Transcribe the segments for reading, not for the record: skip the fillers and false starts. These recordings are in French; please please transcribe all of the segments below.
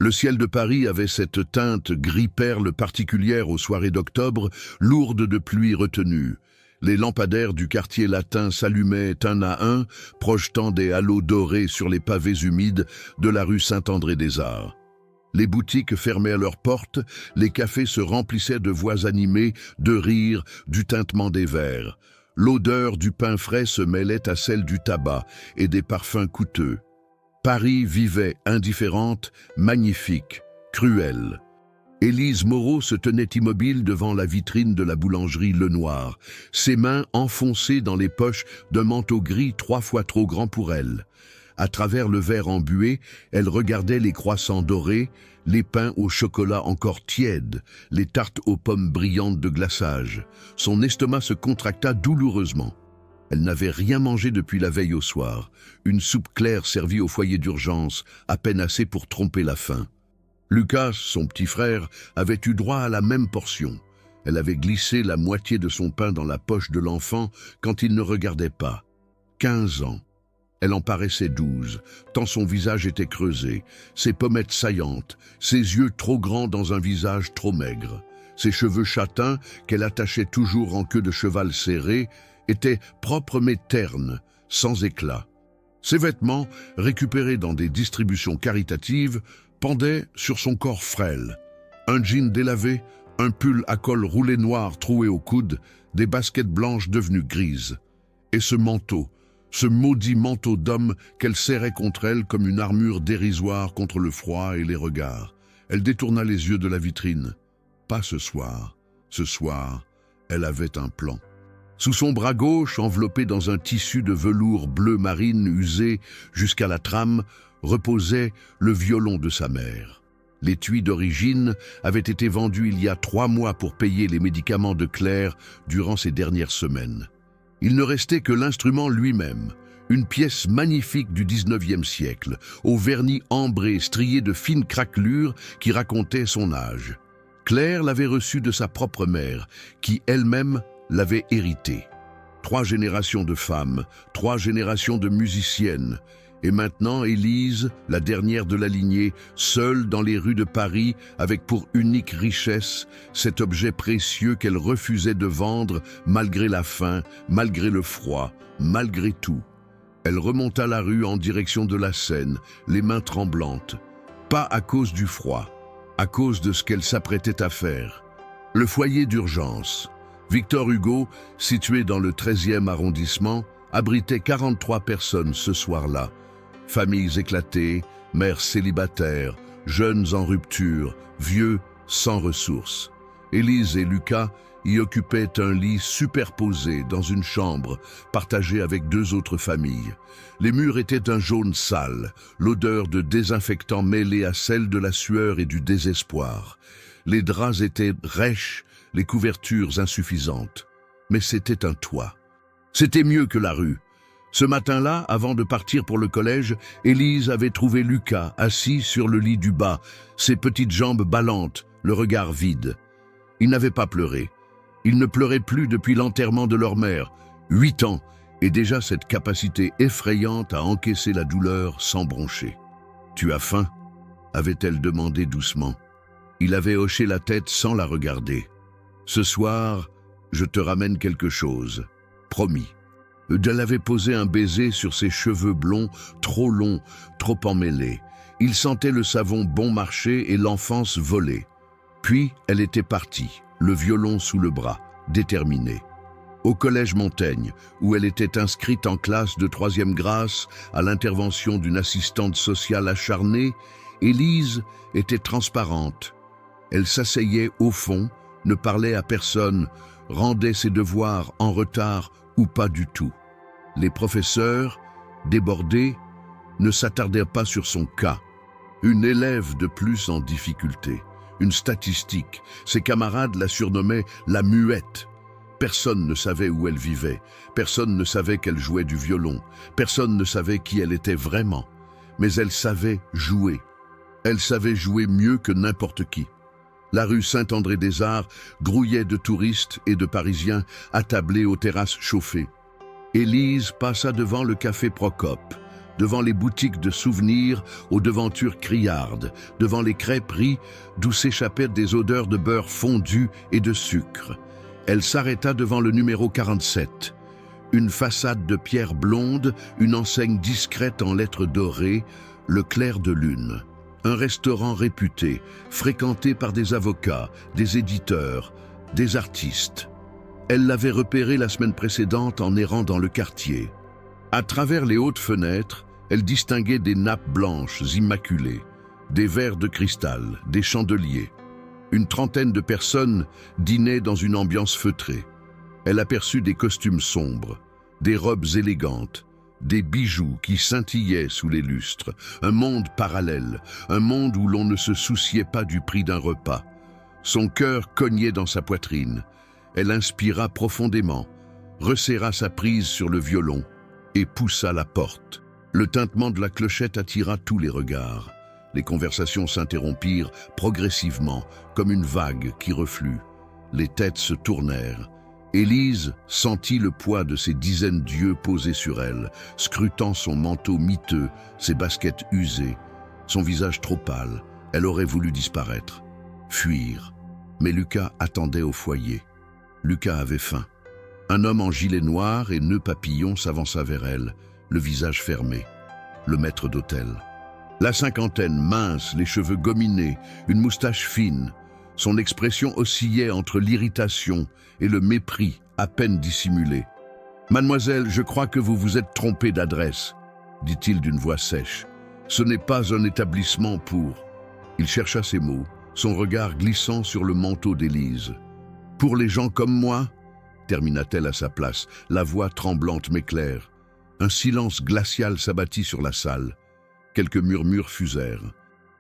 Le ciel de Paris avait cette teinte gris-perle particulière aux soirées d'octobre, lourde de pluie retenue. Les lampadaires du quartier latin s'allumaient un à un, projetant des halos dorés sur les pavés humides de la rue Saint-André-des-Arts. Les boutiques fermaient à leurs portes, les cafés se remplissaient de voix animées, de rires, du tintement des verres. L'odeur du pain frais se mêlait à celle du tabac et des parfums coûteux. Paris vivait indifférente, magnifique, cruelle. Élise Moreau se tenait immobile devant la vitrine de la boulangerie Lenoir, ses mains enfoncées dans les poches d'un manteau gris 3 fois trop grand pour elle. À travers le verre embué, elle regardait les croissants dorés, les pains au chocolat encore tièdes, les tartes aux pommes brillantes de glaçage. Son estomac se contracta douloureusement. Elle n'avait rien mangé depuis la veille au soir. Une soupe claire servie au foyer d'urgence, à peine assez pour tromper la faim. Lucas, son petit frère, avait eu droit à la même portion. Elle avait glissé la moitié de son pain dans la poche de l'enfant quand il ne regardait pas. 15 ans. Elle en paraissait 12, tant son visage était creusé, ses pommettes saillantes, ses yeux trop grands dans un visage trop maigre. Ses cheveux châtains, qu'elle attachait toujours en queue de cheval serrée, étaient propres mais ternes, sans éclat. Ses vêtements, récupérés dans des distributions caritatives, pendaient sur son corps frêle. Un jean délavé, un pull à col roulé noir troué au coude, des baskets blanches devenues grises. Et ce manteau, ce maudit manteau d'homme qu'elle serrait contre elle comme une armure dérisoire contre le froid et les regards. Elle détourna les yeux de la vitrine. Pas ce soir. Ce soir, elle avait un plan. Sous son bras gauche, enveloppé dans un tissu de velours bleu marine usé jusqu'à la trame, reposait le violon de sa mère. L'étui d'origine avait été vendu il y a 3 mois pour payer les médicaments de Claire durant ces dernières semaines. Il ne restait que l'instrument lui-même, une pièce magnifique du 19e siècle, au vernis ambré strié de fines craquelures qui racontait son âge. Claire l'avait reçu de sa propre mère, qui elle-même l'avait hérité. 3 générations de femmes, 3 générations de musiciennes, et maintenant Élise, la dernière de la lignée, seule dans les rues de Paris, avec pour unique richesse cet objet précieux qu'elle refusait de vendre malgré la faim, malgré le froid, malgré tout. Elle remonta la rue en direction de la Seine, les mains tremblantes. Pas à cause du froid, à cause de ce qu'elle s'apprêtait à faire. Le foyer d'urgence. Victor Hugo, situé dans le 13e arrondissement, abritait 43 personnes ce soir-là. Familles éclatées, mères célibataires, jeunes en rupture, vieux sans ressources. Élise et Lucas y occupaient un lit superposé dans une chambre, partagée avec 2 autres familles. Les murs étaient un jaune sale, l'odeur de désinfectant mêlée à celle de la sueur et du désespoir. Les draps étaient rêches, les couvertures insuffisantes. Mais c'était un toit. C'était mieux que la rue. Ce matin-là, avant de partir pour le collège, Élise avait trouvé Lucas assis sur le lit du bas, ses petites jambes ballantes, le regard vide. Il n'avait pas pleuré. Il ne pleurait plus depuis l'enterrement de leur mère, 8 ans, et déjà cette capacité effrayante à encaisser la douleur sans broncher. « Tu as faim ?» avait-elle demandé doucement. Il avait hoché la tête sans la regarder. « Ce soir, je te ramène quelque chose. Promis. » Elle avait posé un baiser sur ses cheveux blonds, trop longs, trop emmêlés. Il sentait le savon bon marché et l'enfance voler. Puis elle était partie, le violon sous le bras, déterminée. Au collège Montaigne, où elle était inscrite en classe de 3e grâce à l'intervention d'une assistante sociale acharnée, Élise était transparente. Elle s'asseyait au fond, ne parlait à personne, rendait ses devoirs en retard ou pas du tout. Les professeurs, débordés, ne s'attardèrent pas sur son cas. Une élève de plus en difficulté, une statistique. Ses camarades la surnommaient la muette. Personne ne savait où elle vivait, personne ne savait qu'elle jouait du violon, personne ne savait qui elle était vraiment. Mais elle savait jouer. Elle savait jouer mieux que n'importe qui. La rue Saint-André-des-Arts grouillait de touristes et de Parisiens attablés aux terrasses chauffées. Élise passa devant le café Procope, devant les boutiques de souvenirs aux devantures criardes, devant les crêperies d'où s'échappaient des odeurs de beurre fondu et de sucre. Elle s'arrêta devant le numéro 47. Une façade de pierre blonde, une enseigne discrète en lettres dorées, le clair de lune. Un restaurant réputé, fréquenté par des avocats, des éditeurs, des artistes. Elle l'avait repéré la semaine précédente en errant dans le quartier. À travers les hautes fenêtres, elle distinguait des nappes blanches immaculées, des verres de cristal, des chandeliers. Une trentaine de personnes dînaient dans une ambiance feutrée. Elle aperçut des costumes sombres, des robes élégantes, des bijoux qui scintillaient sous les lustres, un monde parallèle, un monde où l'on ne se souciait pas du prix d'un repas. Son cœur cognait dans sa poitrine. Elle inspira profondément, resserra sa prise sur le violon et poussa la porte. Le tintement de la clochette attira tous les regards. Les conversations s'interrompirent progressivement, comme une vague qui reflue. Les têtes se tournèrent. Élise sentit le poids de ces dizaines d'yeux posés sur elle, scrutant son manteau miteux, ses baskets usées, son visage trop pâle. Elle aurait voulu disparaître, fuir. Mais Lucas attendait au foyer. Lucas avait faim. Un homme en gilet noir et nœud papillon s'avança vers elle, le visage fermé. Le maître d'hôtel. La cinquantaine, mince, les cheveux gominés, une moustache fine. Son expression oscillait entre l'irritation et le mépris, à peine dissimulé. « Mademoiselle, je crois que vous vous êtes trompée d'adresse, » dit-il d'une voix sèche. « Ce n'est pas un établissement pour... » Il chercha ses mots, son regard glissant sur le manteau d'Élise. « Pour les gens comme moi ?» termina-t-elle à sa place, la voix tremblante mais claire. Un silence glacial s'abattit sur la salle. Quelques murmures fusèrent.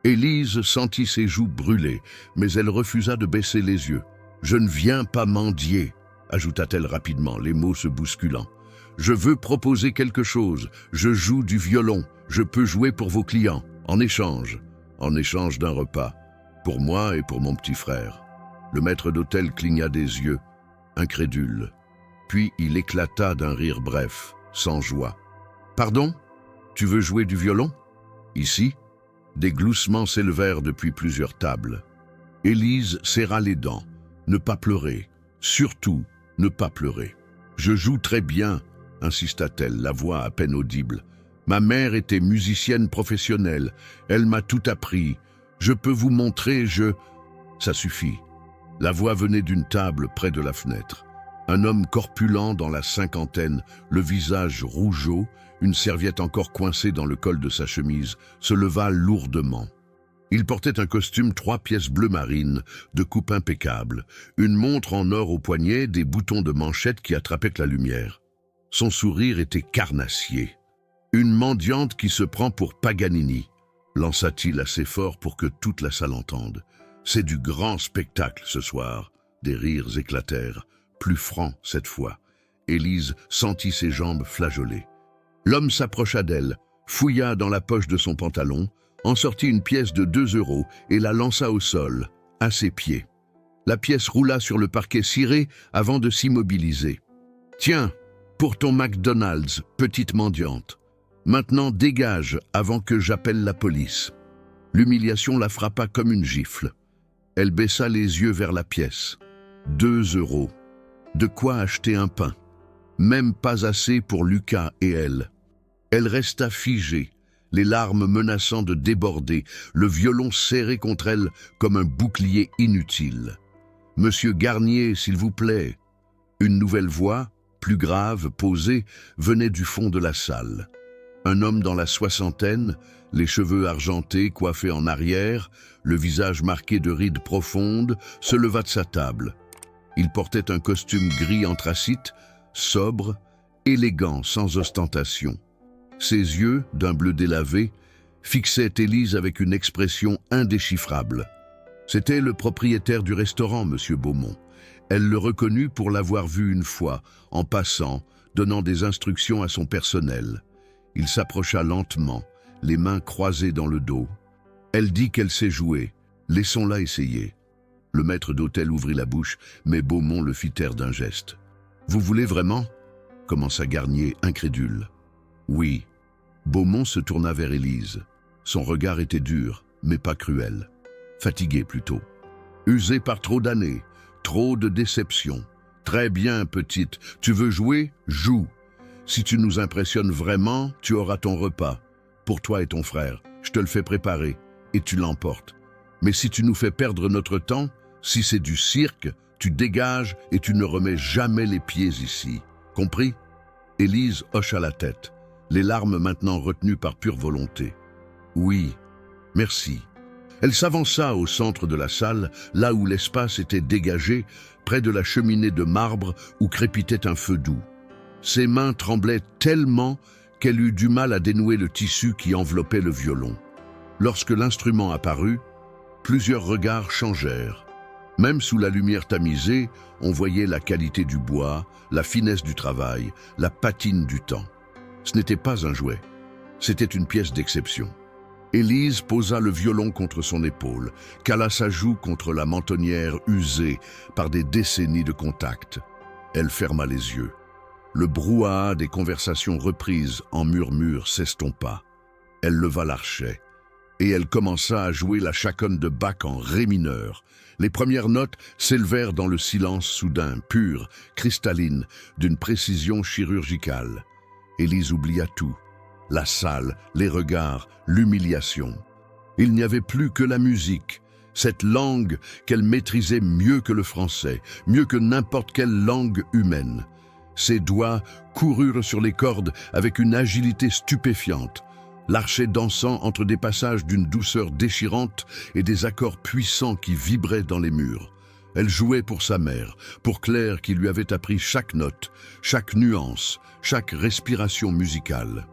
Élise sentit ses joues brûler, mais elle refusa de baisser les yeux. « Je ne viens pas mendier », ajouta-t-elle rapidement, les mots se bousculant. « Je veux proposer quelque chose. Je joue du violon. Je peux jouer pour vos clients, en échange d'un repas, pour moi et pour mon petit frère. » Le maître d'hôtel cligna des yeux, incrédule. Puis il éclata d'un rire bref, sans joie. « Pardon? Tu veux jouer du violon? Ici ?» Des gloussements s'élevèrent depuis plusieurs tables. Élise serra les dents. Ne pas pleurer. Surtout, ne pas pleurer. « Je joue très bien, » insista-t-elle, la voix à peine audible. « Ma mère était musicienne professionnelle. Elle m'a tout appris. Je peux vous montrer, Ça suffit. » La voix venait d'une table près de la fenêtre. Un homme corpulent dans la cinquantaine, le visage rougeau, une serviette encore coincée dans le col de sa chemise, se leva lourdement. Il portait un costume 3 pièces bleu marine, de coupe impeccable, une montre en or au poignet, des boutons de manchette qui attrapaient la lumière. Son sourire était carnassier. « Une mendiante qui se prend pour Paganini », lança-t-il assez fort pour que toute la salle entende. « C'est du grand spectacle ce soir. » Des rires éclatèrent, plus francs cette fois. Élise sentit ses jambes flageoler. L'homme s'approcha d'elle, fouilla dans la poche de son pantalon, en sortit une pièce de 2 € et la lança au sol, à ses pieds. La pièce roula sur le parquet ciré avant de s'immobiliser. « Tiens, pour ton McDonald's, petite mendiante. Maintenant dégage avant que j'appelle la police. » L'humiliation la frappa comme une gifle. Elle baissa les yeux vers la pièce. 2 €. De quoi acheter un pain. Même pas assez pour Lucas et elle. Elle resta figée, les larmes menaçant de déborder, le violon serré contre elle comme un bouclier inutile. « Monsieur Garnier, s'il vous plaît. » Une nouvelle voix, plus grave, posée, venait du fond de la salle. Un homme dans la soixantaine, les cheveux argentés, coiffés en arrière, le visage marqué de rides profondes, se leva de sa table. Il portait un costume gris anthracite, sobre, élégant, sans ostentation. Ses yeux, d'un bleu délavé, fixaient Élise avec une expression indéchiffrable. C'était le propriétaire du restaurant, M. Beaumont. Elle le reconnut pour l'avoir vu une fois, en passant, donnant des instructions à son personnel. Il s'approcha lentement, les mains croisées dans le dos. Elle dit qu'elle sait jouer. Laissons-la essayer. Le maître d'hôtel ouvrit la bouche, mais Beaumont le fit taire d'un geste. « Vous voulez vraiment ?» commença Garnier, incrédule. « Oui. » Beaumont se tourna vers Élise. Son regard était dur, mais pas cruel. Fatigué plutôt. Usé par trop d'années, trop de déceptions. Très bien, petite. Tu veux jouer? Joue. Si tu nous impressionnes vraiment, tu auras ton repas. Pour toi et ton frère. Je te le fais préparer. Et tu l'emportes. Mais si tu nous fais perdre notre temps, si c'est du cirque, tu dégages et tu ne remets jamais les pieds ici. Compris? Élise hocha la tête, les larmes maintenant retenues par pure volonté. Oui, merci. Elle s'avança au centre de la salle, là où l'espace était dégagé, près de la cheminée de marbre où crépitait un feu doux. Ses mains tremblaient tellement qu'elle eut du mal à dénouer le tissu qui enveloppait le violon. Lorsque l'instrument apparut, plusieurs regards changèrent. Même sous la lumière tamisée, on voyait la qualité du bois, la finesse du travail, la patine du temps. Ce n'était pas un jouet, c'était une pièce d'exception. Élise posa le violon contre son épaule, cala sa joue contre la mentonnière usée par des décennies de contact. Elle ferma les yeux. Le brouhaha des conversations reprises en murmures s'estompa. Elle leva l'archet, et elle commença à jouer la chaconne de Bach en ré mineur. Les premières notes s'élevèrent dans le silence soudain, pur, cristalline, d'une précision chirurgicale. Élise oublia tout. La salle, les regards, l'humiliation. Il n'y avait plus que la musique, cette langue qu'elle maîtrisait mieux que le français, mieux que n'importe quelle langue humaine. Ses doigts coururent sur les cordes avec une agilité stupéfiante, l'archet dansant entre des passages d'une douceur déchirante et des accords puissants qui vibraient dans les murs. Elle jouait pour sa mère, pour Claire qui lui avait appris chaque note, chaque nuance, chaque respiration musicale.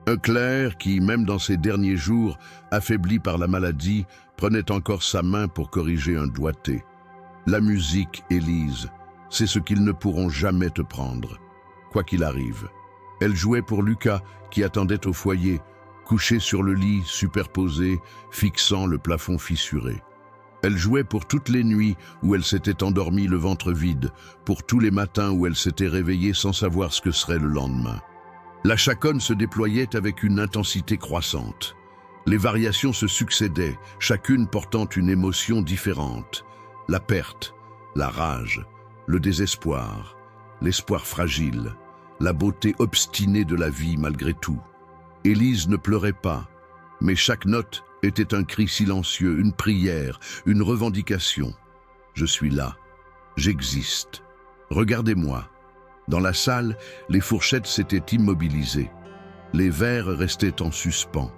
Un Claire qui, même dans ses derniers jours, affaibli par la maladie, prenait encore sa main pour corriger un doigté. La musique, Élise, c'est ce qu'ils ne pourront jamais te prendre, quoi qu'il arrive. Elle jouait pour Lucas, qui attendait au foyer, couché sur le lit, superposé, fixant le plafond fissuré. Elle jouait pour toutes les nuits où elle s'était endormie le ventre vide, pour tous les matins où elle s'était réveillée sans savoir ce que serait le lendemain. La chaconne se déployait avec une intensité croissante. Les variations se succédaient, chacune portant une émotion différente. La perte, la rage, le désespoir, l'espoir fragile, la beauté obstinée de la vie malgré tout. Élise ne pleurait pas, mais chaque note était un cri silencieux, une prière, une revendication. Je suis là, j'existe. Regardez-moi. Dans la salle, les fourchettes s'étaient immobilisées. Les verres restaient en suspens.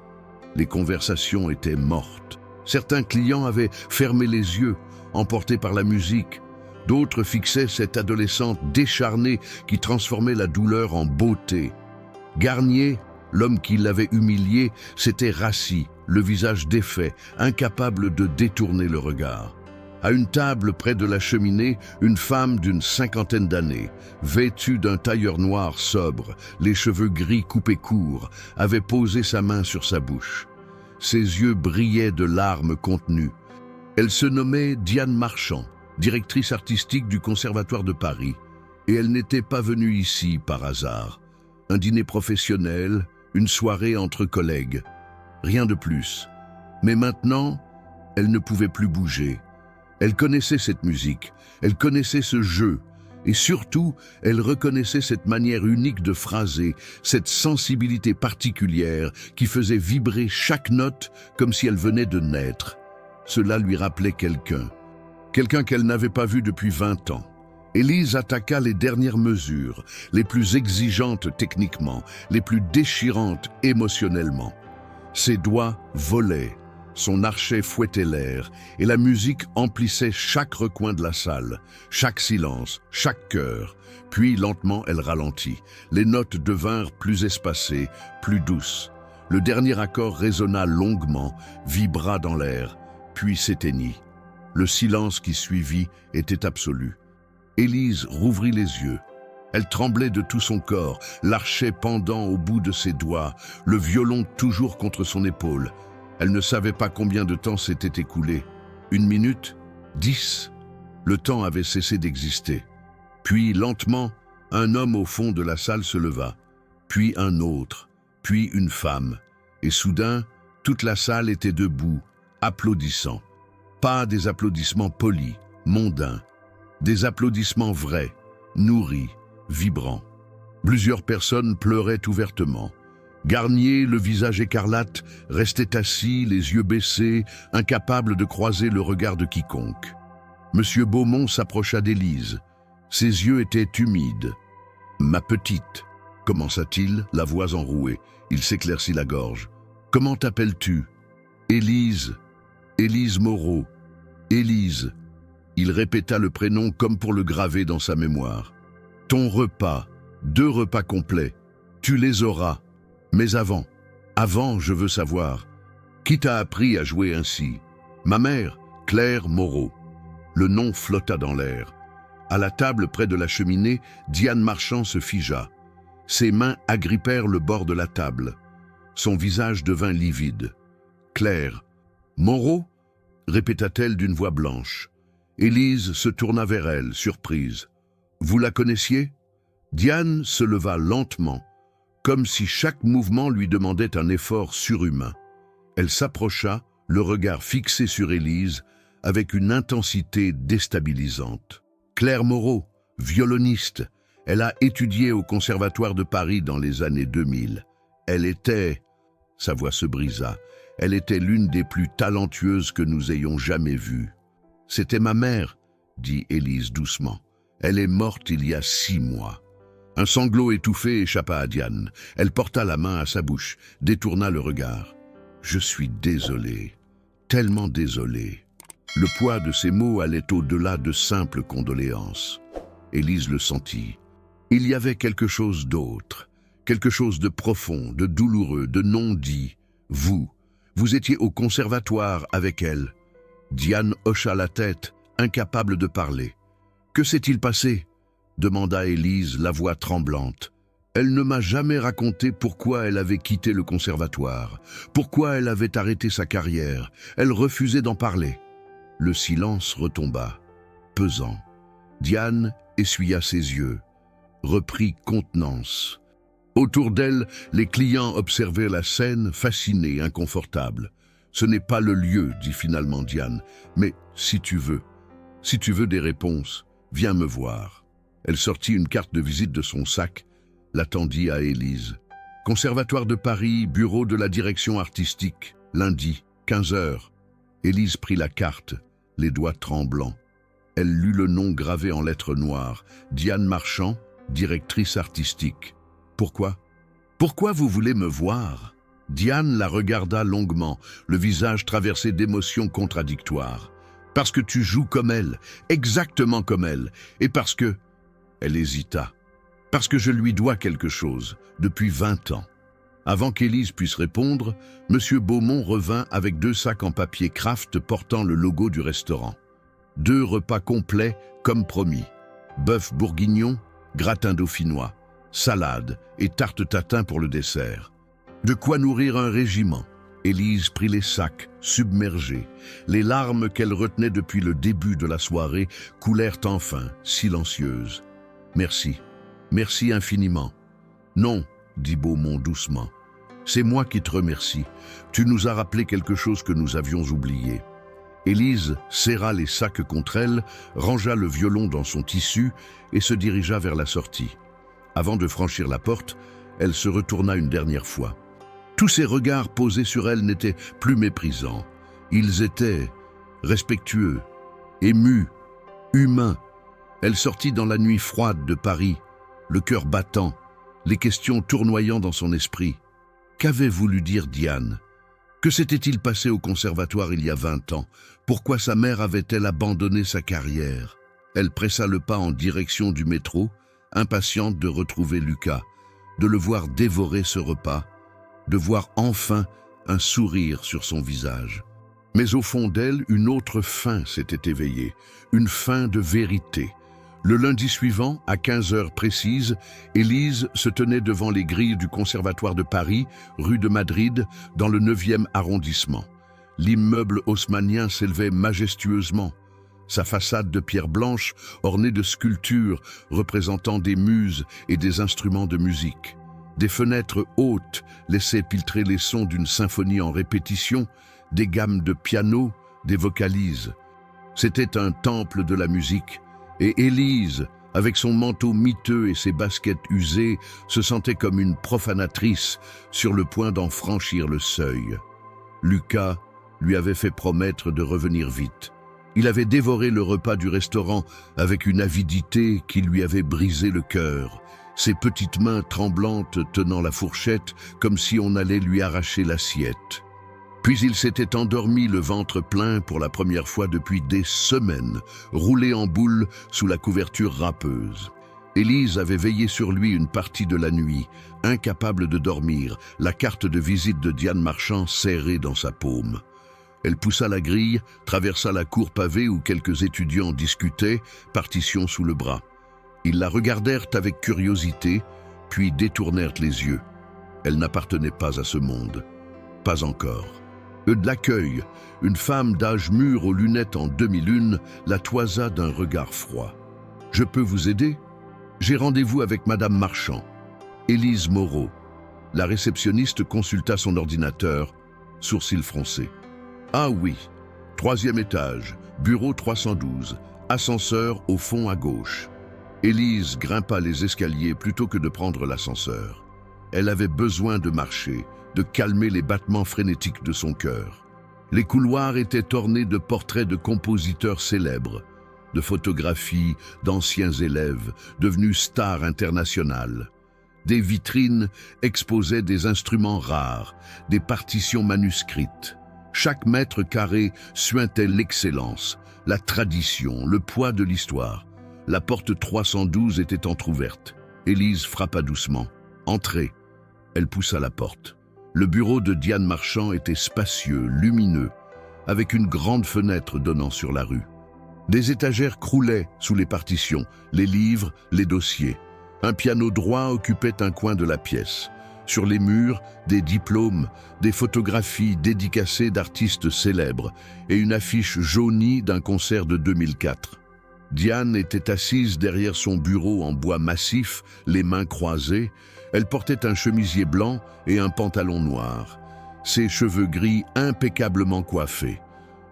Les conversations étaient mortes. Certains clients avaient fermé les yeux, emportés par la musique. D'autres fixaient cette adolescente décharnée qui transformait la douleur en beauté. Garnier, l'homme qui l'avait humilié, s'était rassis, le visage défait, incapable de détourner le regard. À une table près de la cheminée, une femme d'une 50aine d'années, vêtue d'un tailleur noir sobre, les cheveux gris coupés courts, avait posé sa main sur sa bouche. Ses yeux brillaient de larmes contenues. Elle se nommait Diane Marchand, directrice artistique du Conservatoire de Paris, et elle n'était pas venue ici par hasard. Un dîner professionnel, une soirée entre collègues, rien de plus. Mais maintenant, elle ne pouvait plus bouger. Elle connaissait cette musique, elle connaissait ce jeu, et surtout, elle reconnaissait cette manière unique de phraser, cette sensibilité particulière qui faisait vibrer chaque note comme si elle venait de naître. Cela lui rappelait quelqu'un qu'elle n'avait pas vu depuis 20 ans. Élise attaqua les dernières mesures, les plus exigeantes techniquement, les plus déchirantes émotionnellement. Ses doigts volaient. Son archet fouettait l'air, et la musique emplissait chaque recoin de la salle, chaque silence, chaque cœur. Puis, lentement, elle ralentit. Les notes devinrent plus espacées, plus douces. Le dernier accord résonna longuement, vibra dans l'air, puis s'éteignit. Le silence qui suivit était absolu. Élise rouvrit les yeux. Elle tremblait de tout son corps, l'archet pendant au bout de ses doigts, le violon toujours contre son épaule. Elle ne savait pas combien de temps s'était écoulé. 1 minute? 10? Le temps avait cessé d'exister. Puis, lentement, un homme au fond de la salle se leva. Puis un autre. puis une femme. Et soudain, toute la salle était debout, applaudissant. Pas des applaudissements polis, mondains. Des applaudissements vrais, nourris, vibrants. Plusieurs personnes pleuraient ouvertement. Garnier, le visage écarlate, restait assis, les yeux baissés, incapable de croiser le regard de quiconque. Monsieur Beaumont s'approcha d'Élise. Ses yeux étaient humides. « Ma petite », commença-t-il, la voix enrouée. Il s'éclaircit la gorge. « Comment t'appelles-tu »« Élise. Élise Moreau. Élise. » Il répéta le prénom comme pour le graver dans sa mémoire. « Ton repas, 2 repas complets. Tu les auras. Mais avant, je veux savoir. Qui t'a appris à jouer ainsi ?»« Ma mère, Claire Moreau. » Le nom flotta dans l'air. À la table près de la cheminée, Diane Marchand se figea. Ses mains agrippèrent le bord de la table. Son visage devint livide. « Claire. Moreau ?» répéta-t-elle d'une voix blanche. Élise se tourna vers elle, surprise. « Vous la connaissiez ?» Diane se leva lentement, comme si chaque mouvement lui demandait un effort surhumain. Elle s'approcha, le regard fixé sur Élise, avec une intensité déstabilisante. Claire Moreau, violoniste, elle a étudié au Conservatoire de Paris dans les années 2000. Elle était... Sa voix se brisa. Elle était l'une des plus talentueuses que nous ayons jamais vues. « C'était ma mère, » dit Élise doucement. « Elle est morte il y a 6 mois. » Un sanglot étouffé échappa à Diane. Elle porta la main à sa bouche, détourna le regard. « Je suis désolée, tellement désolée. » Le poids de ces mots allait au-delà de simples condoléances. Élise le sentit. Il y avait quelque chose d'autre, quelque chose de profond, de douloureux, de non-dit. Vous étiez au conservatoire avec elle. Diane hocha la tête, incapable de parler. « Que s'est-il passé ?» demanda Élise, la voix tremblante. Elle ne m'a jamais raconté pourquoi elle avait quitté le conservatoire, pourquoi elle avait arrêté sa carrière. Elle refusait d'en parler. Le silence retomba, pesant. Diane essuya ses yeux, reprit contenance. Autour d'elle, les clients observaient la scène, fascinés, inconfortables. « Ce n'est pas le lieu, dit finalement Diane, mais si tu veux des réponses, viens me voir. » Elle sortit une carte de visite de son sac, la tendit à Élise. « Conservatoire de Paris, bureau de la direction artistique, lundi, 15 heures. » Élise prit la carte, les doigts tremblants. Elle lut le nom gravé en lettres noires. Diane Marchand, directrice artistique. « Pourquoi ? Pourquoi vous voulez me voir ?» Diane la regarda longuement, le visage traversé d'émotions contradictoires. « Parce que tu joues comme elle, exactement comme elle, et parce que... » Elle hésita. « Parce que je lui dois quelque chose, depuis 20 ans. » Avant qu'Élise puisse répondre, Monsieur Beaumont revint avec 2 sacs en papier Kraft portant le logo du restaurant. 2 repas complets, comme promis. Bœuf bourguignon, gratin dauphinois, salade et tarte tatin pour le dessert. De quoi nourrir un régiment. Élise prit les sacs, submergée. Les larmes qu'elle retenait depuis le début de la soirée coulèrent enfin, silencieuses. « Merci. Merci infiniment. »« Non, » dit Beaumont doucement. « C'est moi qui te remercie. Tu nous as rappelé quelque chose que nous avions oublié. » Élise serra les sacs contre elle, rangea le violon dans son tissu et se dirigea vers la sortie. Avant de franchir la porte, elle se retourna une dernière fois. Tous ces regards posés sur elle n'étaient plus méprisants. Ils étaient respectueux, émus, humains. Elle sortit dans la nuit froide de Paris, le cœur battant, les questions tournoyant dans son esprit. Qu'avait voulu dire Diane ? Que s'était-il passé au conservatoire il y a 20 ans ? Pourquoi sa mère avait-elle abandonné sa carrière ? Elle pressa le pas en direction du métro, impatiente de retrouver Lucas, de le voir dévorer ce repas, de voir enfin un sourire sur son visage. Mais au fond d'elle, une autre faim s'était éveillée, une faim de vérité. Le lundi suivant, à 15 heures précises, Élise se tenait devant les grilles du Conservatoire de Paris, rue de Madrid, dans le 9e arrondissement. L'immeuble haussmannien s'élevait majestueusement. Sa façade de pierre blanche, ornée de sculptures représentant des muses et des instruments de musique. Des fenêtres hautes laissaient filtrer les sons d'une symphonie en répétition, des gammes de piano, des vocalises. C'était un temple de la musique, et Élise, avec son manteau miteux et ses baskets usées, se sentait comme une profanatrice sur le point d'en franchir le seuil. Lucas lui avait fait promettre de revenir vite. Il avait dévoré le repas du restaurant avec une avidité qui lui avait brisé le cœur, ses petites mains tremblantes tenant la fourchette comme si on allait lui arracher l'assiette. Puis il s'était endormi le ventre plein pour la première fois depuis des semaines, roulé en boule sous la couverture râpeuse. Élise avait veillé sur lui une partie de la nuit, incapable de dormir, la carte de visite de Diane Marchand serrée dans sa paume. Elle poussa la grille, traversa la cour pavée où quelques étudiants discutaient, partition sous le bras. Ils la regardèrent avec curiosité, puis détournèrent les yeux. Elle n'appartenait pas à ce monde. Pas encore. De l'accueil, une femme d'âge mûr aux lunettes en demi-lune la toisa d'un regard froid. « Je peux vous aider ? J'ai rendez-vous avec Madame Marchand. » Élise Moreau. La réceptionniste consulta son ordinateur, sourcils froncés. « Ah oui, 3e étage, bureau 312, ascenseur au fond à gauche. » Élise grimpa les escaliers plutôt que de prendre l'ascenseur. Elle avait besoin de marcher, de calmer les battements frénétiques de son cœur. Les couloirs étaient ornés de portraits de compositeurs célèbres, de photographies d'anciens élèves devenus stars internationales. Des vitrines exposaient des instruments rares, des partitions manuscrites. Chaque mètre carré suintait l'excellence, la tradition, le poids de l'histoire. La porte 312 était entr'ouverte. Élise frappa doucement. « Entrez !» Elle poussa la porte. Le bureau de Diane Marchand était spacieux, lumineux, avec une grande fenêtre donnant sur la rue. Des étagères croulaient sous les partitions, les livres, les dossiers. Un piano droit occupait un coin de la pièce. Sur les murs, des diplômes, des photographies dédicacées d'artistes célèbres et une affiche jaunie d'un concert de 2004. Diane était assise derrière son bureau en bois massif, les mains croisées. Elle portait un chemisier blanc et un pantalon noir. Ses cheveux gris impeccablement coiffés.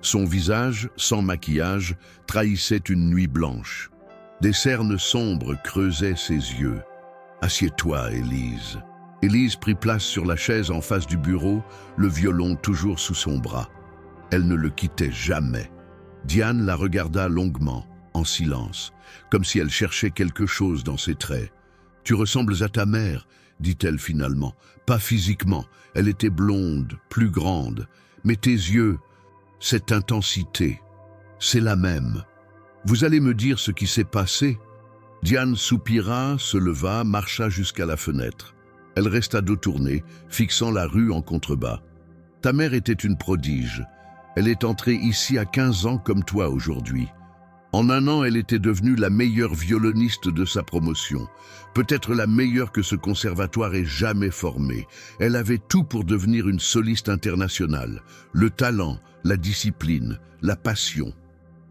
Son visage, sans maquillage, trahissait une nuit blanche. Des cernes sombres creusaient ses yeux. « Assieds-toi, Élise. » Élise prit place sur la chaise en face du bureau, le violon toujours sous son bras. Elle ne le quittait jamais. Diane la regarda longuement, en silence, comme si elle cherchait quelque chose dans ses traits. « Tu ressembles à ta mère, » dit-elle finalement. « Pas physiquement, elle était blonde, plus grande. Mais tes yeux, cette intensité, c'est la même. Vous allez me dire ce qui s'est passé ?» Diane soupira, se leva, marcha jusqu'à la fenêtre. Elle resta dos tourné, fixant la rue en contrebas. « Ta mère était une prodige. Elle est entrée ici à 15 ans comme toi aujourd'hui. En 1 an, elle était devenue la meilleure violoniste de sa promotion, peut-être la meilleure que ce conservatoire ait jamais formée. Elle avait tout pour devenir une soliste internationale, le talent, la discipline, la passion.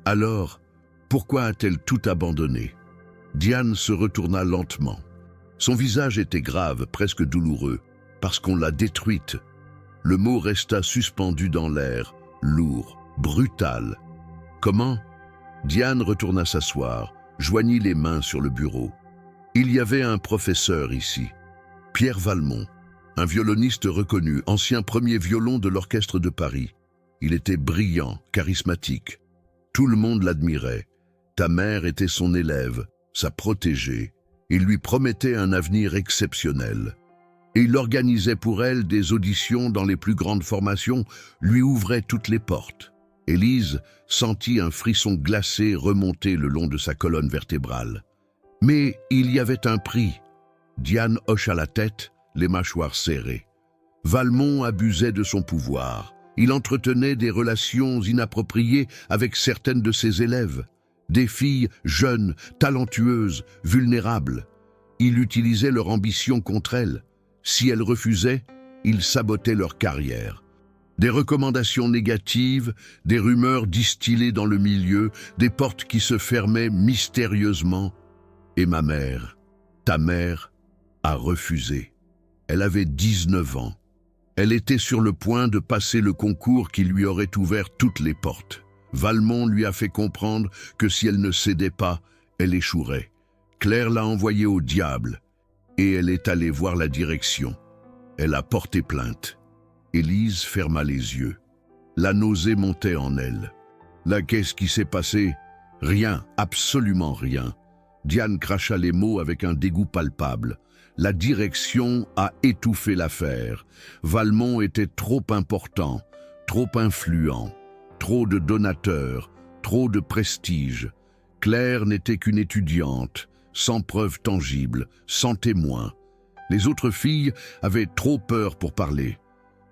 Alors, pourquoi a-t-elle tout abandonné ?» Diane se retourna lentement. Son visage était grave, presque douloureux, parce qu'on l'a détruite. Le mot resta suspendu dans l'air, lourd, brutal. « Comment ?» Diane retourna s'asseoir, joignit les mains sur le bureau. Il y avait un professeur ici, Pierre Valmont, un violoniste reconnu, ancien premier violon de l'orchestre de Paris. Il était brillant, charismatique. Tout le monde l'admirait. Ta mère était son élève, sa protégée. Il lui promettait un avenir exceptionnel. Et il organisait pour elle des auditions dans les plus grandes formations, lui ouvrait toutes les portes. Élise sentit un frisson glacé remonter le long de sa colonne vertébrale. Mais il y avait un prix. Diane hocha la tête, les mâchoires serrées. Valmont abusait de son pouvoir. Il entretenait des relations inappropriées avec certaines de ses élèves. Des filles jeunes, talentueuses, vulnérables. Il utilisait leur ambition contre elles. Si elles refusaient, il sabotait leur carrière. Des recommandations négatives, des rumeurs distillées dans le milieu, des portes qui se fermaient mystérieusement. Et ma mère, ta mère, a refusé. Elle avait 19 ans. Elle était sur le point de passer le concours qui lui aurait ouvert toutes les portes. Valmont lui a fait comprendre que si elle ne cédait pas, elle échouerait. Claire l'a envoyée au diable et elle est allée voir la direction. Elle a porté plainte. Élise ferma les yeux. La nausée montait en elle. Là, qu'est-ce qui s'est passé? Rien, absolument rien. Diane cracha les mots avec un dégoût palpable. La direction a étouffé l'affaire. Valmont était trop important, trop influent, trop de donateurs, trop de prestige. Claire n'était qu'une étudiante, sans preuve tangible, sans témoin. Les autres filles avaient trop peur pour parler.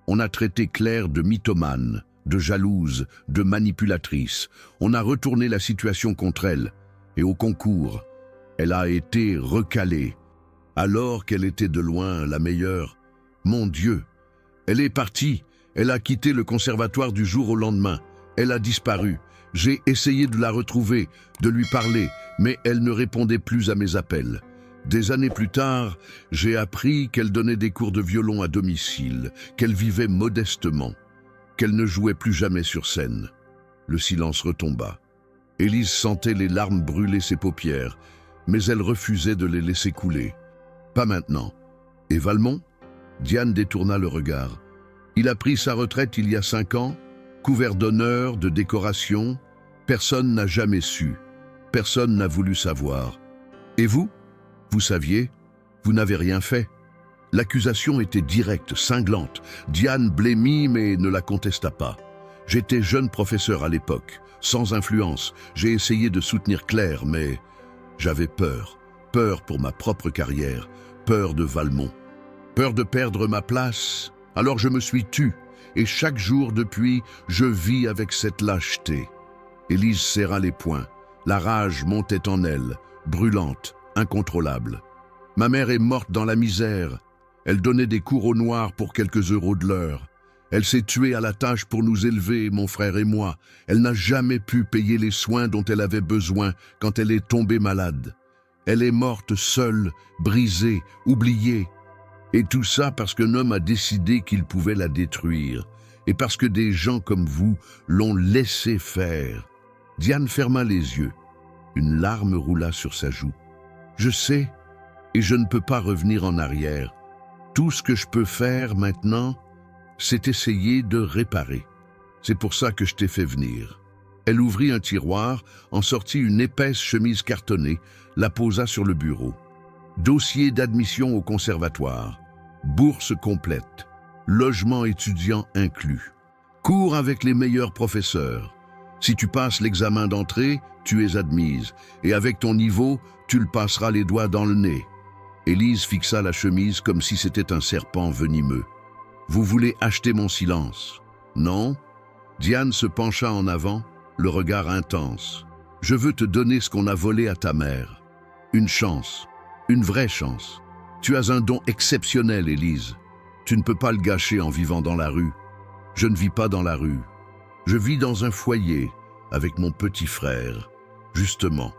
On a traité Claire de mythomane, de jalouse, de manipulatrice. On a retourné la situation contre elle. Et au concours, elle a été recalée. Alors qu'elle était de loin la meilleure. Mon Dieu, elle est partie. Elle a quitté le conservatoire du jour au lendemain. Elle a disparu. J'ai essayé de la retrouver, de lui parler, mais elle ne répondait plus à mes appels. Des années plus tard, j'ai appris qu'elle donnait des cours de violon à domicile, qu'elle vivait modestement, qu'elle ne jouait plus jamais sur scène. Le silence retomba. Élise sentait les larmes brûler ses paupières, mais elle refusait de les laisser couler. Pas maintenant. Et Valmont? Diane détourna le regard. Il a pris sa retraite il y a 5 ans, couvert d'honneur, de décoration. Personne n'a jamais su. Personne n'a voulu savoir. Et vous? Vous saviez? Vous n'avez rien fait. L'accusation était directe, cinglante. Diane blêmit mais ne la contesta pas. J'étais jeune professeur à l'époque, sans influence. J'ai essayé de soutenir Claire, mais j'avais peur. Peur pour ma propre carrière, peur de Valmont. Peur de perdre ma place. Alors je me suis tu, et chaque jour depuis, je vis avec cette lâcheté. Élise serra les poings. La rage montait en elle, brûlante, incontrôlable. Ma mère est morte dans la misère. Elle donnait des cours au noir pour quelques euros de l'heure. Elle s'est tuée à la tâche pour nous élever, mon frère et moi. Elle n'a jamais pu payer les soins dont elle avait besoin quand elle est tombée malade. Elle est morte seule, brisée, oubliée. Et tout ça parce qu'un homme a décidé qu'il pouvait la détruire. Et parce que des gens comme vous l'ont laissé faire. Diane ferma les yeux. Une larme roula sur sa joue. Je sais, et je ne peux pas revenir en arrière. Tout ce que je peux faire maintenant, c'est essayer de réparer. C'est pour ça que je t'ai fait venir. Elle ouvrit un tiroir, en sortit une épaisse chemise cartonnée, la posa sur le bureau. Dossier d'admission au conservatoire. Bourse complète. Logement étudiant inclus. Cours avec les meilleurs professeurs. Si tu passes l'examen d'entrée, tu es admise. Et avec ton niveau, tu le passeras les doigts dans le nez. Élise fixa la chemise comme si c'était un serpent venimeux. Vous voulez acheter mon silence? Non? Diane se pencha en avant, le regard intense. Je veux te donner ce qu'on a volé à ta mère. Une chance. Une vraie chance. Tu as un don exceptionnel, Élise. Tu ne peux pas le gâcher en vivant dans la rue. Je ne vis pas dans la rue. Je vis dans un foyer avec mon petit frère. Justement,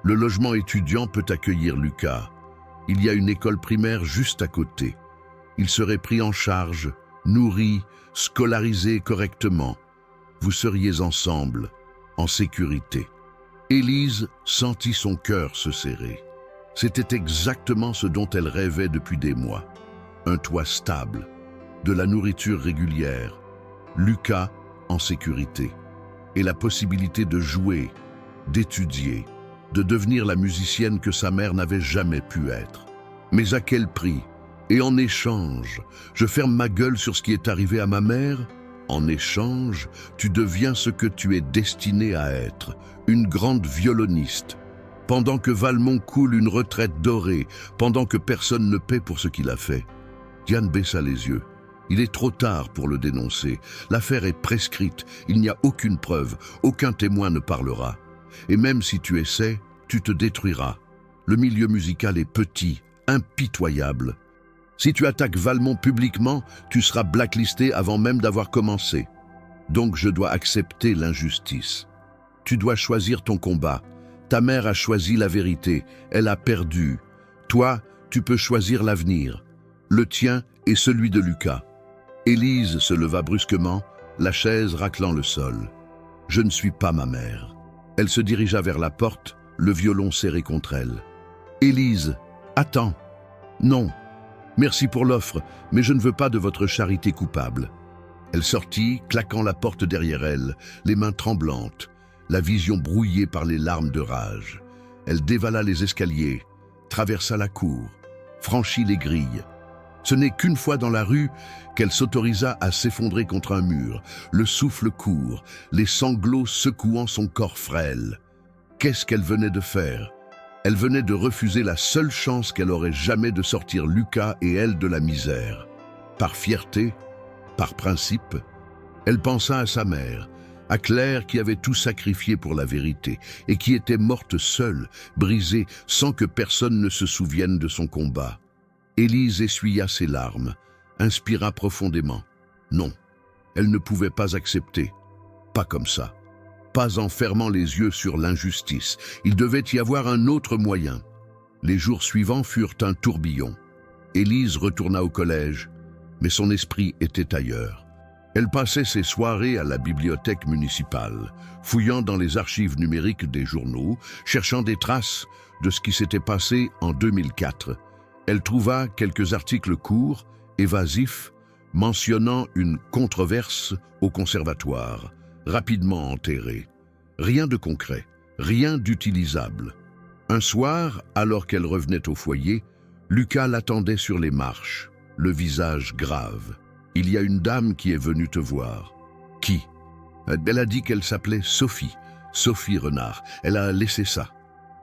le logement étudiant peut accueillir Lucas. Il y a une école primaire juste à côté. Il serait pris en charge, nourri, scolarisé correctement. Vous seriez ensemble, en sécurité. Élise sentit son cœur se serrer. C'était exactement ce dont elle rêvait depuis des mois. Un toit stable, de la nourriture régulière, Lucas en sécurité, et la possibilité de jouer, d'étudier, de devenir la musicienne que sa mère n'avait jamais pu être. Mais à quel prix? Et en échange, je ferme ma gueule sur ce qui est arrivé à ma mère. En échange, tu deviens ce que tu es destiné à être, une grande violoniste. Pendant que Valmont coule une retraite dorée, pendant que personne ne paie pour ce qu'il a fait. Diane baissa les yeux. Il est trop tard pour le dénoncer. L'affaire est prescrite. Il n'y a aucune preuve. Aucun témoin ne parlera. Et même si tu essaies, tu te détruiras. Le milieu musical est petit, impitoyable. Si tu attaques Valmont publiquement, tu seras blacklisté avant même d'avoir commencé. Donc je dois accepter l'injustice. Tu dois choisir ton combat. Ta mère a choisi la vérité. Elle a perdu. Toi, tu peux choisir l'avenir. le tien et celui de Lucas. Élise se leva brusquement, la chaise raclant le sol. « Je ne suis pas ma mère. » Elle se dirigea vers la porte, le violon serré contre elle. « Élise, attends. »« Non. Merci pour l'offre, mais je ne veux pas de votre charité coupable. » Elle sortit, claquant la porte derrière elle, les mains tremblantes, la vision brouillée par les larmes de rage. Elle dévala les escaliers, traversa la cour, franchit les grilles. Ce n'est qu'une fois dans la rue qu'elle s'autorisa à s'effondrer contre un mur, le souffle court, les sanglots secouant son corps frêle. Qu'est-ce qu'elle venait de faire? Elle venait de refuser la seule chance qu'elle aurait jamais de sortir Lucas et elle de la misère. Par fierté, par principe, elle pensa à sa mère, à Claire qui avait tout sacrifié pour la vérité et qui était morte seule, brisée, sans que personne ne se souvienne de son combat. Élise essuya ses larmes, inspira profondément. Non, elle ne pouvait pas accepter. Pas comme ça. Pas en fermant les yeux sur l'injustice. Il devait y avoir un autre moyen. Les jours suivants furent un tourbillon. Élise retourna au collège, mais son esprit était ailleurs. Elle passait ses soirées à la bibliothèque municipale, fouillant dans les archives numériques des journaux, cherchant des traces de ce qui s'était passé en 2004. Elle trouva quelques articles courts, évasifs, mentionnant une controverse au conservatoire, rapidement enterrée. Rien de concret, rien d'utilisable. Un soir, alors qu'elle revenait au foyer, Lucas l'attendait sur les marches, le visage grave. « Il y a une dame qui est venue te voir. »« Qui ?» Elle a dit qu'elle s'appelait Sophie, Sophie Renard. Elle a laissé ça.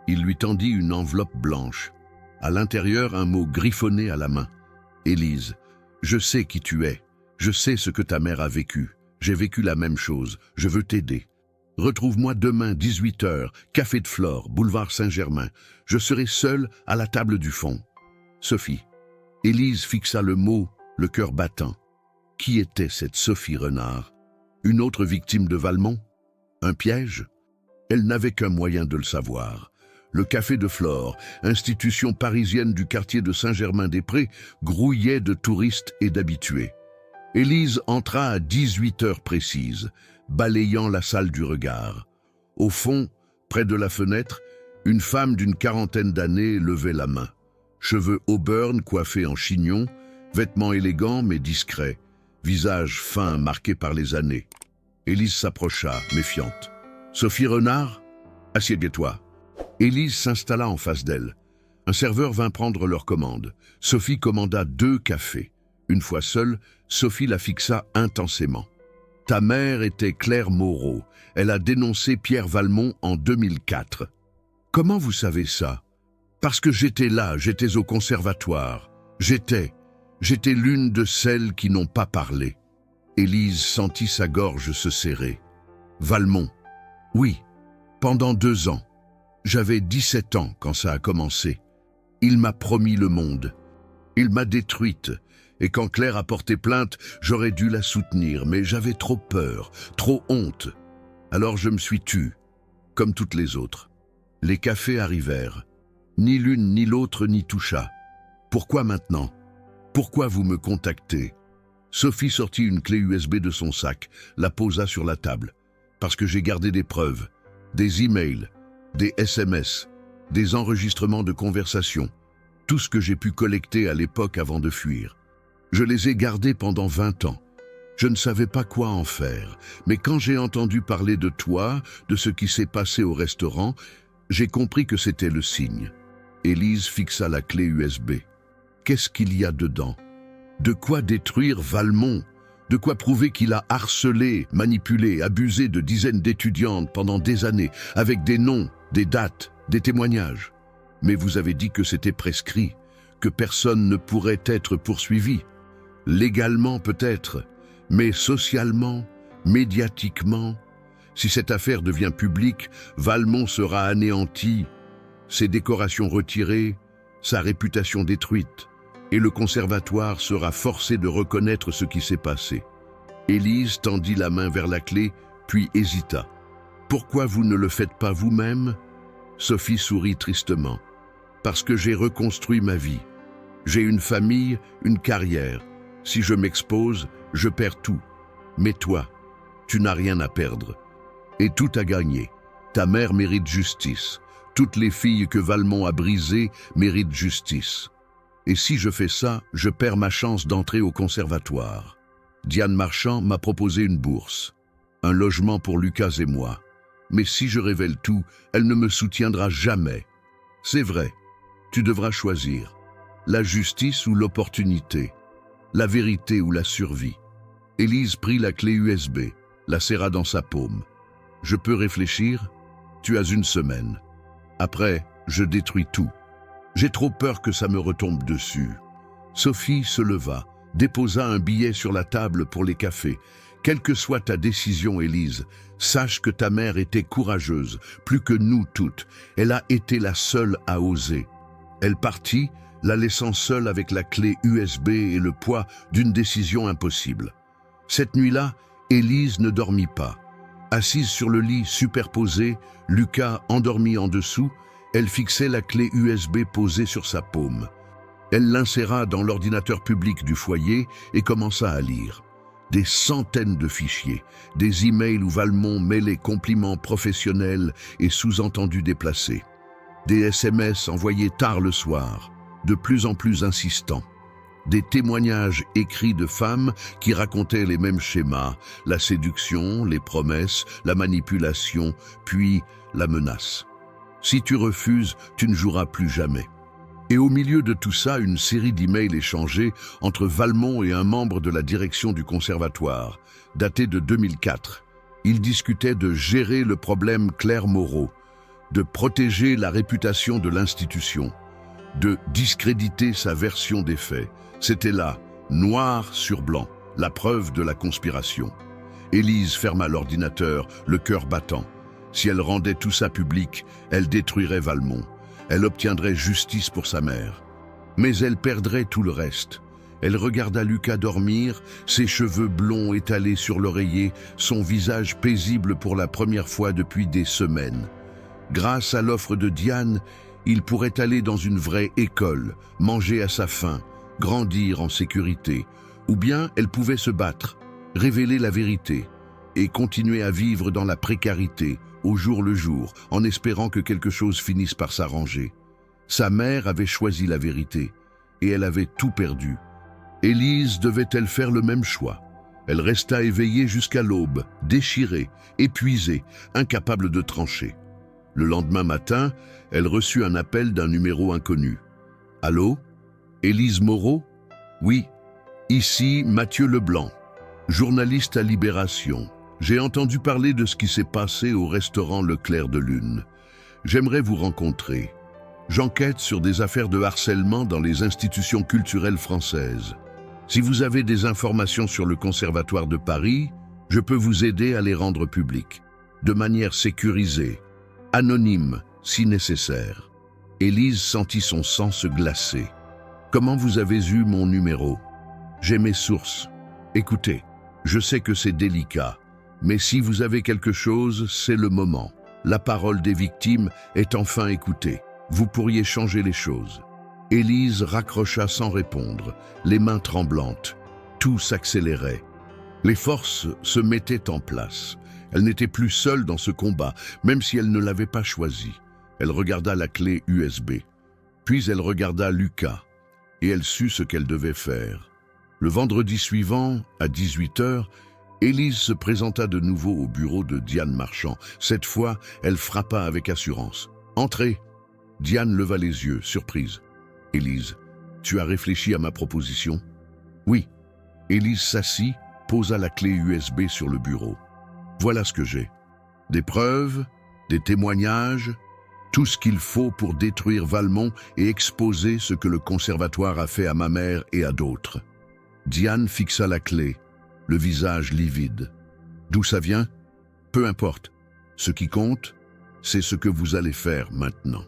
Il lui tendit une enveloppe blanche. À l'intérieur, un mot griffonné à la main. « Élise, je sais qui tu es. Je sais ce que ta mère a vécu. J'ai vécu la même chose. Je veux t'aider. Retrouve-moi demain, 18h, Café de Flore, boulevard Saint-Germain. Je serai seule à la table du fond. Sophie. » Élise fixa le mot, le cœur battant. Qui était cette Sophie Renard? Une autre victime de Valmont? Un piège? Elle n'avait qu'un moyen de le savoir. Le Café de Flore, institution parisienne du quartier de Saint-Germain-des-Prés, grouillait de touristes et d'habitués. Élise entra à 18h précises, balayant la salle du regard. Au fond, près de la fenêtre, une femme d'une quarantaine d'années levait la main. Cheveux auburn coiffés en chignon, vêtements élégants mais discrets, visage fin marqué par les années. Élise s'approcha, méfiante. « Sophie Renard? Assieds-toi. » Élise s'installa en face d'elle. Un serveur vint prendre leur commande. Sophie commanda 2 cafés. Une fois seule, Sophie la fixa intensément. « Ta mère était Claire Moreau. Elle a dénoncé Pierre Valmont en 2004. »« Comment vous savez ça ?»« Parce que j'étais là, j'étais au conservatoire. J'étais l'une de celles qui n'ont pas parlé. » Élise sentit sa gorge se serrer. « Valmont. Oui, pendant 2 ans. J'avais 17 ans quand ça a commencé. Il m'a promis le monde. Il m'a détruite. Et quand Claire a porté plainte, j'aurais dû la soutenir, mais j'avais trop peur, trop honte. Alors je me suis tue, comme toutes les autres. Les cafés arrivèrent. Ni l'une ni l'autre n'y toucha. Pourquoi maintenant? Pourquoi vous me contactez? Sophie sortit une clé USB de son sac, la posa sur la table. Parce que j'ai gardé des preuves, des emails, des SMS, des enregistrements de conversation, tout ce que j'ai pu collecter à l'époque avant de fuir. Je les ai gardés pendant 20 ans. Je ne savais pas quoi en faire, mais quand j'ai entendu parler de toi, de ce qui s'est passé au restaurant, j'ai compris que c'était le signe. Élise fixa la clé USB. Qu'est-ce qu'il y a dedans? De quoi détruire Valmont? De quoi prouver qu'il a harcelé, manipulé, abusé de dizaines d'étudiantes pendant des années, avec des noms, des dates, des témoignages. Mais vous avez dit que c'était prescrit, que personne ne pourrait être poursuivi. Légalement peut-être, mais socialement, médiatiquement. Si cette affaire devient publique, Valmont sera anéanti, ses décorations retirées, sa réputation détruite, et le conservatoire sera forcé de reconnaître ce qui s'est passé. Élise tendit la main vers la clé, puis hésita. « Pourquoi vous ne le faites pas vous-même » Sophie sourit tristement. « Parce que j'ai reconstruit ma vie. J'ai une famille, une carrière. Si je m'expose, je perds tout. Mais toi, tu n'as rien à perdre. Et tout à gagner. Ta mère mérite justice. Toutes les filles que Valmont a brisées méritent justice. Et si je fais ça, je perds ma chance d'entrer au conservatoire. Diane Marchand m'a proposé une bourse, un logement pour Lucas et moi. Mais si je révèle tout, elle ne me soutiendra jamais. C'est vrai, tu devras choisir. La justice ou l'opportunité, la vérité ou la survie. Élise prit la clé USB, la serra dans sa paume. Je peux réfléchir? Tu as une semaine. Après, je détruis tout. J'ai trop peur que ça me retombe dessus. Sophie se leva, déposa un billet sur la table pour les cafés. Quelle que soit ta décision, Élise, sache que ta mère était courageuse, plus que nous toutes. Elle a été la seule à oser. Elle partit, la laissant seule avec la clé USB et le poids d'une décision impossible. Cette nuit-là, Élise ne dormit pas. Assise sur le lit superposé, Lucas endormi en dessous, elle fixait la clé USB posée sur sa paume. Elle l'inséra dans l'ordinateur public du foyer et commença à lire. Des centaines de fichiers, des emails où Valmont mêlait compliments professionnels et sous-entendus déplacés. Des SMS envoyés tard le soir, de plus en plus insistants. Des témoignages écrits de femmes qui racontaient les mêmes schémas, la séduction, les promesses, la manipulation, puis la menace. Si tu refuses, tu ne joueras plus jamais. Et au milieu de tout ça, une série d'emails échangés entre Valmont et un membre de la direction du conservatoire, daté de 2004. Ils discutaient de gérer le problème Claire Moreau, de protéger la réputation de l'institution, de discréditer sa version des faits. C'était là, noir sur blanc, la preuve de la conspiration. Élise ferma l'ordinateur, le cœur battant. Si elle rendait tout ça public, elle détruirait Valmont. Elle obtiendrait justice pour sa mère. Mais elle perdrait tout le reste. Elle regarda Lucas dormir, ses cheveux blonds étalés sur l'oreiller, son visage paisible pour la première fois depuis des semaines. Grâce à l'offre de Diane, il pourrait aller dans une vraie école, manger à sa faim, grandir en sécurité. Ou bien elle pouvait se battre, révéler la vérité et continuer à vivre dans la précarité, au jour le jour, en espérant que quelque chose finisse par s'arranger. Sa mère avait choisi la vérité, et elle avait tout perdu. Élise devait-elle faire le même choix? Elle resta éveillée jusqu'à l'aube, déchirée, épuisée, incapable de trancher. Le lendemain matin, elle reçut un appel d'un numéro inconnu. « Allô? Élise Moreau? Oui, ici Mathieu Leblanc, journaliste à Libération. J'ai entendu parler de ce qui s'est passé au restaurant Le Clair de Lune. J'aimerais vous rencontrer. J'enquête sur des affaires de harcèlement dans les institutions culturelles françaises. Si vous avez des informations sur le Conservatoire de Paris, je peux vous aider à les rendre publiques, de manière sécurisée, anonyme si nécessaire. » Élise sentit son sang se glacer. « Comment vous avez eu mon numéro? J'ai mes sources. Écoutez, je sais que c'est délicat. Mais si vous avez quelque chose, c'est le moment. La parole des victimes est enfin écoutée. Vous pourriez changer les choses. » Élise raccrocha sans répondre, les mains tremblantes. Tout s'accélérait. Les forces se mettaient en place. Elle n'était plus seule dans ce combat, même si elle ne l'avait pas choisi. Elle regarda la clé USB. Puis elle regarda Lucas, et elle sut ce qu'elle devait faire. Le vendredi suivant, à 18h, Élise se présenta de nouveau au bureau de Diane Marchand. Cette fois, elle frappa avec assurance. « Entrez !» Diane leva les yeux, surprise. « Élise, tu as réfléchi à ma proposition ?» « Oui. » Élise s'assit, posa la clé USB sur le bureau. « Voilà ce que j'ai. Des preuves, des témoignages, tout ce qu'il faut pour détruire Valmont et exposer ce que le conservatoire a fait à ma mère et à d'autres. » Diane fixa la clé, le visage livide. « D'où ça vient? Peu importe. Ce qui compte, c'est ce que vous allez faire maintenant.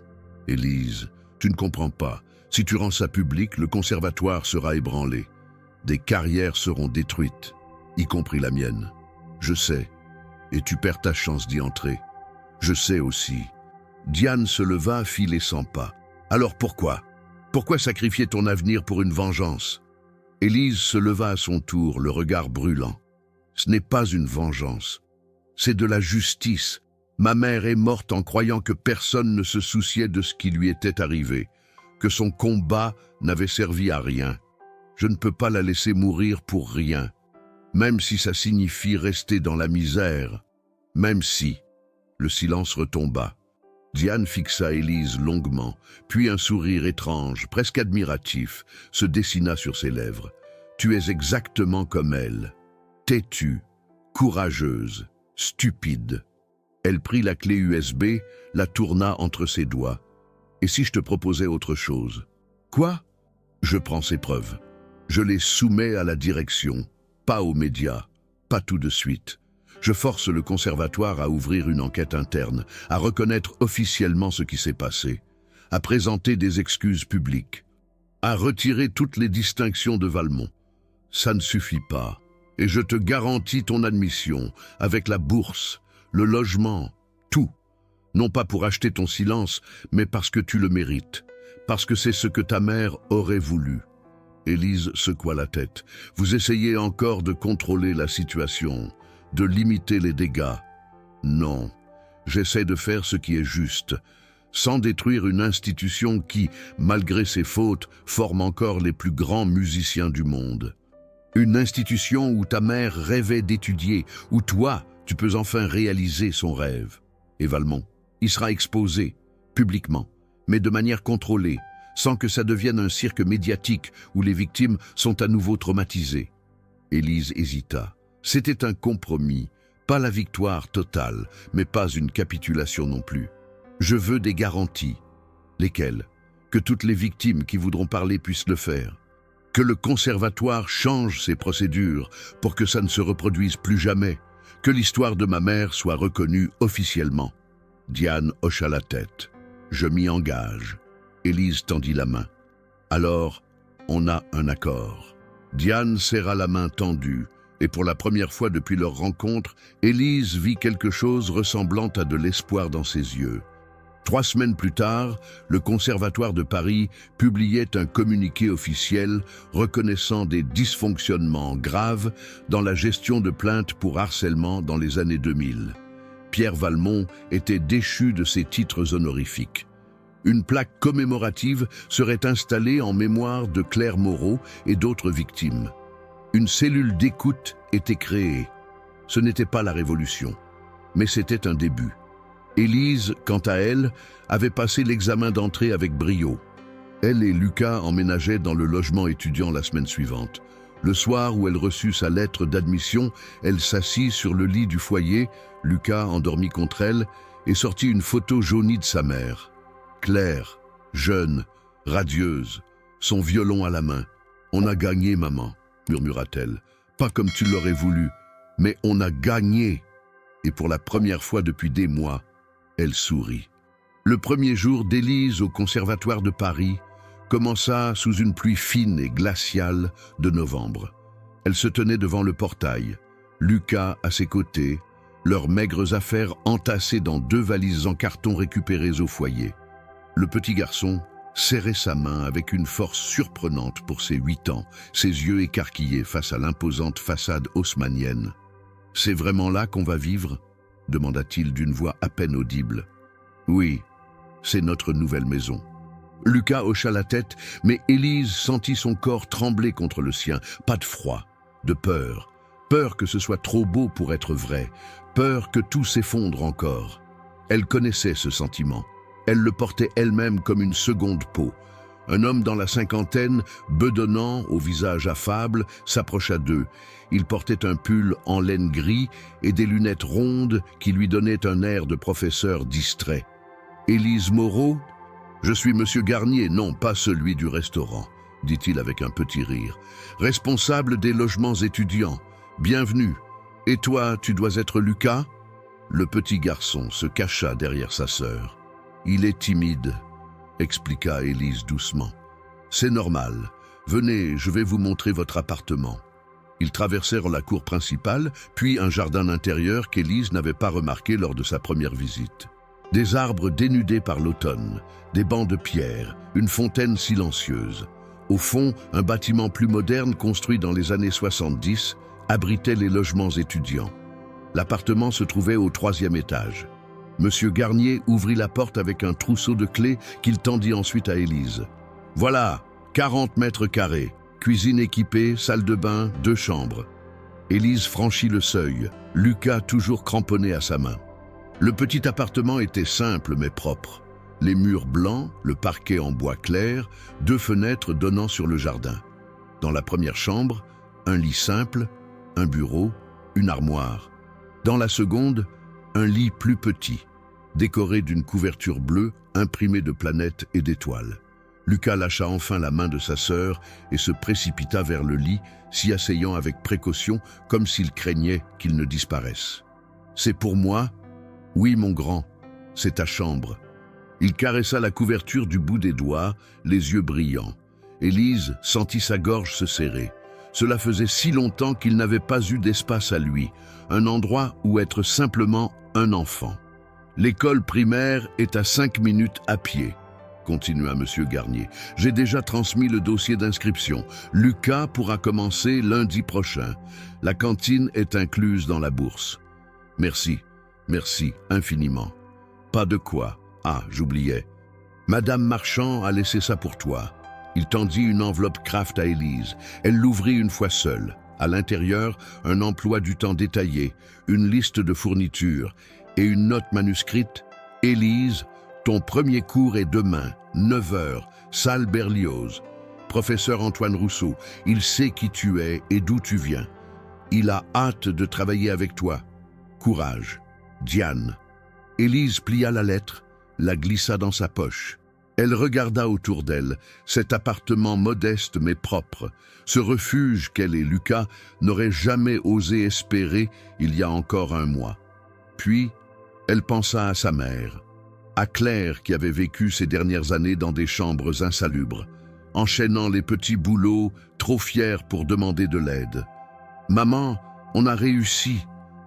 Élise, tu ne comprends pas. Si tu rends ça public, le conservatoire sera ébranlé. Des carrières seront détruites, y compris la mienne. Je sais, et tu perds ta chance d'y entrer. Je sais aussi. » Diane se leva, fit les 100 pas. « Alors pourquoi? Pourquoi sacrifier ton avenir pour une vengeance? Élise se leva à son tour, le regard brûlant. Ce n'est pas une vengeance, c'est de la justice. Ma mère est morte en croyant que personne ne se souciait de ce qui lui était arrivé, que son combat n'avait servi à rien. Je ne peux pas la laisser mourir pour rien, même si ça signifie rester dans la misère, même si... Le silence retomba. Diane fixa Élise longuement, puis un sourire étrange, presque admiratif, se dessina sur ses lèvres. Tu es exactement comme elle, têtue, courageuse, stupide. Elle prit la clé USB, la tourna entre ses doigts. Et si je te proposais autre chose? Quoi? Je prends ses preuves. Je les soumets à la direction, pas aux médias, pas tout de suite. Je force le conservatoire à ouvrir une enquête interne, à reconnaître officiellement ce qui s'est passé, à présenter des excuses publiques, à retirer toutes les distinctions de Valmont. Ça ne suffit pas, et je te garantis ton admission, avec la bourse, le logement, tout. Non pas pour acheter ton silence, mais parce que tu le mérites, parce que c'est ce que ta mère aurait voulu. Élise secoua la tête. Vous essayez encore de contrôler la situation, de limiter les dégâts. Non, j'essaie de faire ce qui est juste, sans détruire une institution qui, malgré ses fautes, forme encore les plus grands musiciens du monde. Une institution où ta mère rêvait d'étudier, où toi, tu peux enfin réaliser son rêve. Et Valmont, il sera exposé, publiquement, mais de manière contrôlée, sans que ça devienne un cirque médiatique où les victimes sont à nouveau traumatisées. Élise hésita. C'était un compromis, pas la victoire totale, mais pas une capitulation non plus. Je veux des garanties. Lesquelles? Que toutes les victimes qui voudront parler puissent le faire. Que le conservatoire change ses procédures pour que ça ne se reproduise plus jamais. Que l'histoire de ma mère soit reconnue officiellement. Diane hocha la tête. Je m'y engage. Élise tendit la main. Alors, on a un accord. Diane serra la main tendue. Et pour la première fois depuis leur rencontre, Élise vit quelque chose ressemblant à de l'espoir dans ses yeux. 3 semaines plus tard, le Conservatoire de Paris publiait un communiqué officiel reconnaissant des dysfonctionnements graves dans la gestion de plaintes pour harcèlement dans les années 2000. Pierre Valmont était déchu de ses titres honorifiques. Une plaque commémorative serait installée en mémoire de Claire Moreau et d'autres victimes. Une cellule d'écoute était créée. Ce n'était pas la révolution, mais c'était un début. Élise, quant à elle, avait passé l'examen d'entrée avec brio. Elle et Lucas emménageaient dans le logement étudiant la semaine suivante. Le soir où elle reçut sa lettre d'admission, elle s'assit sur le lit du foyer, Lucas endormi contre elle, et sortit une photo jaunie de sa mère. Claire, jeune, radieuse, son violon à la main. « On a gagné, maman », murmura-t-elle. « Pas comme tu l'aurais voulu, mais on a gagné !» Et pour la première fois depuis des mois, elle sourit. Le premier jour d'Élise au Conservatoire de Paris commença sous une pluie fine et glaciale de novembre. Elle se tenait devant le portail, Lucas à ses côtés, leurs maigres affaires entassées dans 2 valises en carton récupérées au foyer. Le petit garçon serrait sa main avec une force surprenante pour ses 8 ans, ses yeux écarquillés face à l'imposante façade haussmannienne. « C'est vraiment là qu'on va vivre ?» demanda-t-il d'une voix à peine audible. « Oui, c'est notre nouvelle maison. » Lucas hocha la tête, mais Élise sentit son corps trembler contre le sien. Pas de froid, de peur. Peur que ce soit trop beau pour être vrai. Peur que tout s'effondre encore. Elle connaissait ce sentiment. Elle le portait elle-même comme une seconde peau. Un homme dans la cinquantaine, bedonnant, au visage affable, s'approcha d'eux. Il portait un pull en laine gris et des lunettes rondes qui lui donnaient un air de professeur distrait. « Élise Moreau ? Je suis Monsieur Garnier, non pas celui du restaurant, » dit-il avec un petit rire. « Responsable des logements étudiants. Bienvenue. Et toi, tu dois être Lucas ?» Le petit garçon se cacha derrière sa sœur. « Il est timide, » expliqua Élise doucement. « C'est normal. Venez, je vais vous montrer votre appartement. » Ils traversèrent la cour principale, puis un jardin intérieur qu'Élise n'avait pas remarqué lors de sa première visite. Des arbres dénudés par l'automne, des bancs de pierre, une fontaine silencieuse. Au fond, un bâtiment plus moderne construit dans les années 70 abritait les logements étudiants. L'appartement se trouvait au 3e étage. Monsieur Garnier ouvrit la porte avec un trousseau de clés qu'il tendit ensuite à Élise. « Voilà, 40 mètres carrés, cuisine équipée, salle de bain, 2 chambres. » Élise franchit le seuil, Lucas toujours cramponné à sa main. Le petit appartement était simple mais propre. Les murs blancs, le parquet en bois clair, 2 fenêtres donnant sur le jardin. Dans la première chambre, un lit simple, un bureau, une armoire. Dans la seconde, un lit plus petit, décoré d'une couverture bleue imprimée de planètes et d'étoiles. Lucas lâcha enfin la main de sa sœur et se précipita vers le lit, s'y asseyant avec précaution, comme s'il craignait qu'il ne disparaisse. « C'est pour moi ? Oui, mon grand, c'est ta chambre. » Il caressa la couverture du bout des doigts, les yeux brillants. Élise sentit sa gorge se serrer. Cela faisait si longtemps qu'il n'avait pas eu d'espace à lui, un endroit où être simplement un enfant. « L'école primaire est à 5 minutes à pied, » continua Monsieur Garnier. « J'ai déjà transmis le dossier d'inscription. Lucas pourra commencer lundi prochain. La cantine est incluse dans la bourse. » « Merci, merci infiniment. »« Pas de quoi. Ah, j'oubliais. Madame Marchand a laissé ça pour toi. » Il tendit une enveloppe Kraft à Élise. Elle l'ouvrit une fois seule. À l'intérieur, un emploi du temps détaillé, une liste de fournitures et une note manuscrite. « Élise, ton premier cours est demain, 9 h, salle Berlioz. Professeur Antoine Rousseau, il sait qui tu es et d'où tu viens. Il a hâte de travailler avec toi. Courage. Diane. » Élise plia la lettre, la glissa dans sa poche. Elle regarda autour d'elle, cet appartement modeste mais propre, ce refuge qu'elle et Lucas n'auraient jamais osé espérer il y a encore un mois. Puis, elle pensa à sa mère, à Claire qui avait vécu ces dernières années dans des chambres insalubres, enchaînant les petits boulots, trop fière pour demander de l'aide. « Maman, on a réussi !»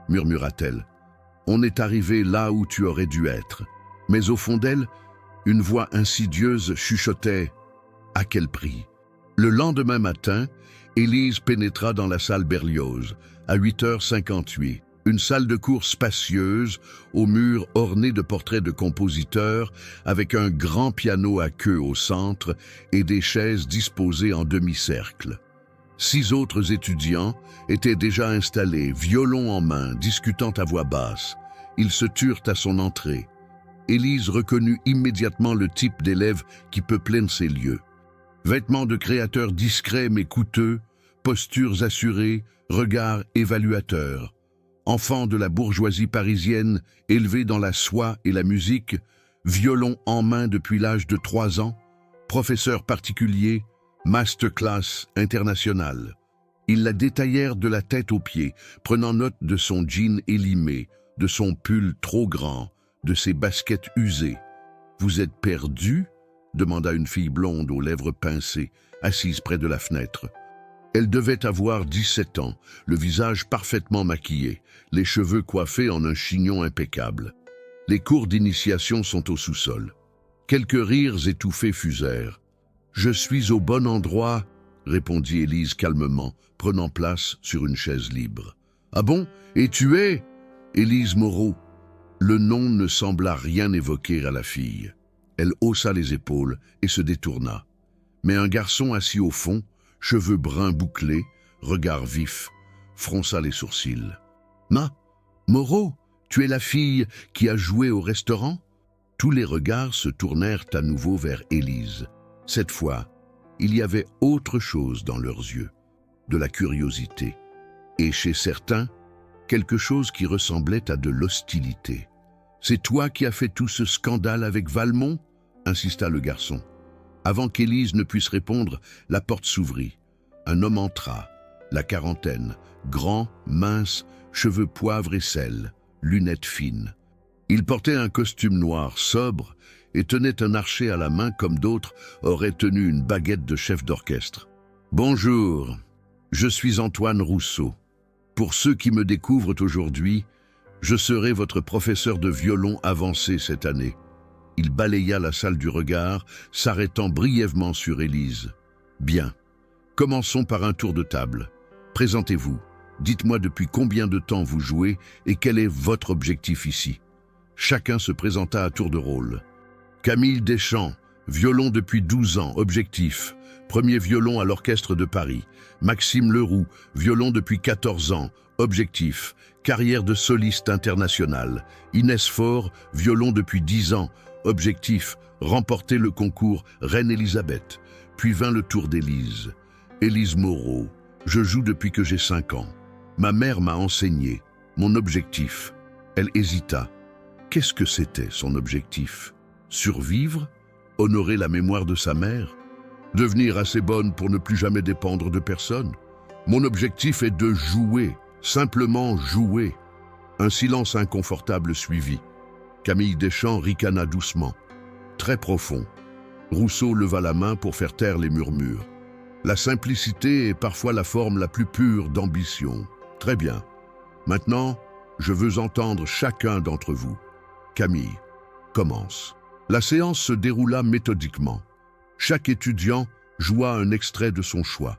murmura-t-elle. « On est arrivé là où tu aurais dû être. » Mais au fond d'elle, une voix insidieuse chuchotait « À quel prix ?» Le lendemain matin, Élise pénétra dans la salle Berlioz, à 8h58. Une salle de cours spacieuse, aux murs ornés de portraits de compositeurs, avec un grand piano à queue au centre et des chaises disposées en demi-cercle. 6 autres étudiants étaient déjà installés, violon en main, discutant à voix basse. Ils se turent à son entrée. Élise reconnut immédiatement le type d'élève qui peuplait ces lieux. Vêtements de créateurs discrets mais coûteux, postures assurées, regards évaluateurs. Enfant de la bourgeoisie parisienne, élevé dans la soie et la musique, violon en main depuis l'âge de 3 ans, professeur particulier, masterclass international. Ils la détaillèrent de la tête aux pieds, prenant note de son jean élimé, de son pull trop grand, de ses baskets usées. « Vous êtes perdu ?» demanda une fille blonde aux lèvres pincées, assise près de la fenêtre. Elle devait avoir 17 ans, le visage parfaitement maquillé, les cheveux coiffés en un chignon impeccable. Les cours d'initiation sont au sous-sol. Quelques rires étouffés fusèrent. « Je suis au bon endroit », répondit Élise calmement, prenant place sur une chaise libre. « Ah bon? Et tu es ?» Élise Moreau. Le nom ne sembla rien évoquer à la fille. Elle haussa les épaules et se détourna. Mais un garçon assis au fond, cheveux bruns bouclés, regard vif, fronça les sourcils. « Moreau, tu es la fille qui a joué au restaurant ?» Tous les regards se tournèrent à nouveau vers Élise. Cette fois, il y avait autre chose dans leurs yeux, de la curiosité. Et chez certains, quelque chose qui ressemblait à de l'hostilité. « C'est toi qui as fait tout ce scandale avec Valmont ?» insista le garçon. Avant qu'Élise ne puisse répondre, la porte s'ouvrit. Un homme entra, la quarantaine, grand, mince, cheveux poivre et sel, lunettes fines. Il portait un costume noir sobre et tenait un archet à la main comme d'autres auraient tenu une baguette de chef d'orchestre. « Bonjour, je suis Antoine Rousseau. Pour ceux qui me découvrent aujourd'hui, Je serai votre professeur de violon avancé cette année. Il balaya la salle du regard, s'arrêtant brièvement sur Élise. Bien. Commençons par un tour de table. Présentez-vous. Dites-moi depuis combien de temps vous jouez et quel est votre objectif ici. Chacun se présenta à tour de rôle. Camille Deschamps, violon depuis 12 ans, objectif. Premier violon à l'Orchestre de Paris. Maxime Leroux, violon depuis 14 ans, objectif. Carrière de soliste international. Inès Faure, violon depuis 10 ans, objectif. Remporter le concours Reine-Élisabeth. Puis vint le tour d'Élise. Élise Moreau, je joue depuis que j'ai 5 ans. Ma mère m'a enseigné. Mon objectif. Elle hésita. Qu'est-ce que c'était son objectif? Survivre? Honorer la mémoire de sa mère? Devenir assez bonne pour ne plus jamais dépendre de personne? Mon objectif est de jouer, simplement jouer. Un silence inconfortable suivit. Camille Deschamps ricana doucement. Très profond. Rousseau leva la main pour faire taire les murmures. La simplicité est parfois la forme la plus pure d'ambition. Très bien. Maintenant, je veux entendre chacun d'entre vous. Camille, commence. La séance se déroula méthodiquement. Chaque étudiant joua un extrait de son choix.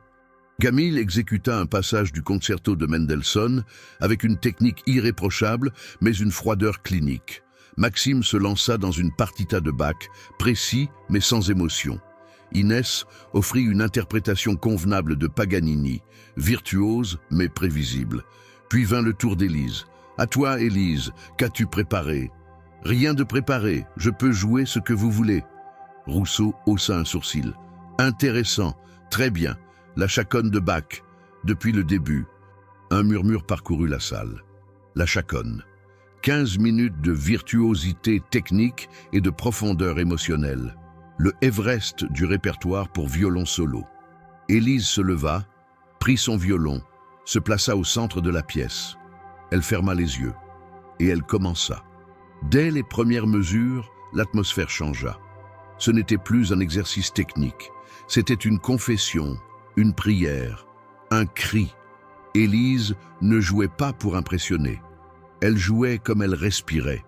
Camille exécuta un passage du concerto de Mendelssohn avec une technique irréprochable, mais une froideur clinique. Maxime se lança dans une partita de Bach, précis mais sans émotion. Inès offrit une interprétation convenable de Paganini, virtuose mais prévisible. Puis vint le tour d'Élise. À toi, Élise, qu'as-tu préparé? Rien de préparé, je peux jouer ce que vous voulez. Rousseau haussa un sourcil. Intéressant, très bien, la chaconne de Bach, depuis le début. Un murmure parcourut la salle. La chaconne. 15 minutes de virtuosité technique et de profondeur émotionnelle. Le Everest du répertoire pour violon solo. Élise se leva, prit son violon, se plaça au centre de la pièce. Elle ferma les yeux et elle commença. Dès les premières mesures, l'atmosphère changea. Ce n'était plus un exercice technique, c'était une confession, une prière, un cri. Élise ne jouait pas pour impressionner. Elle jouait comme elle respirait,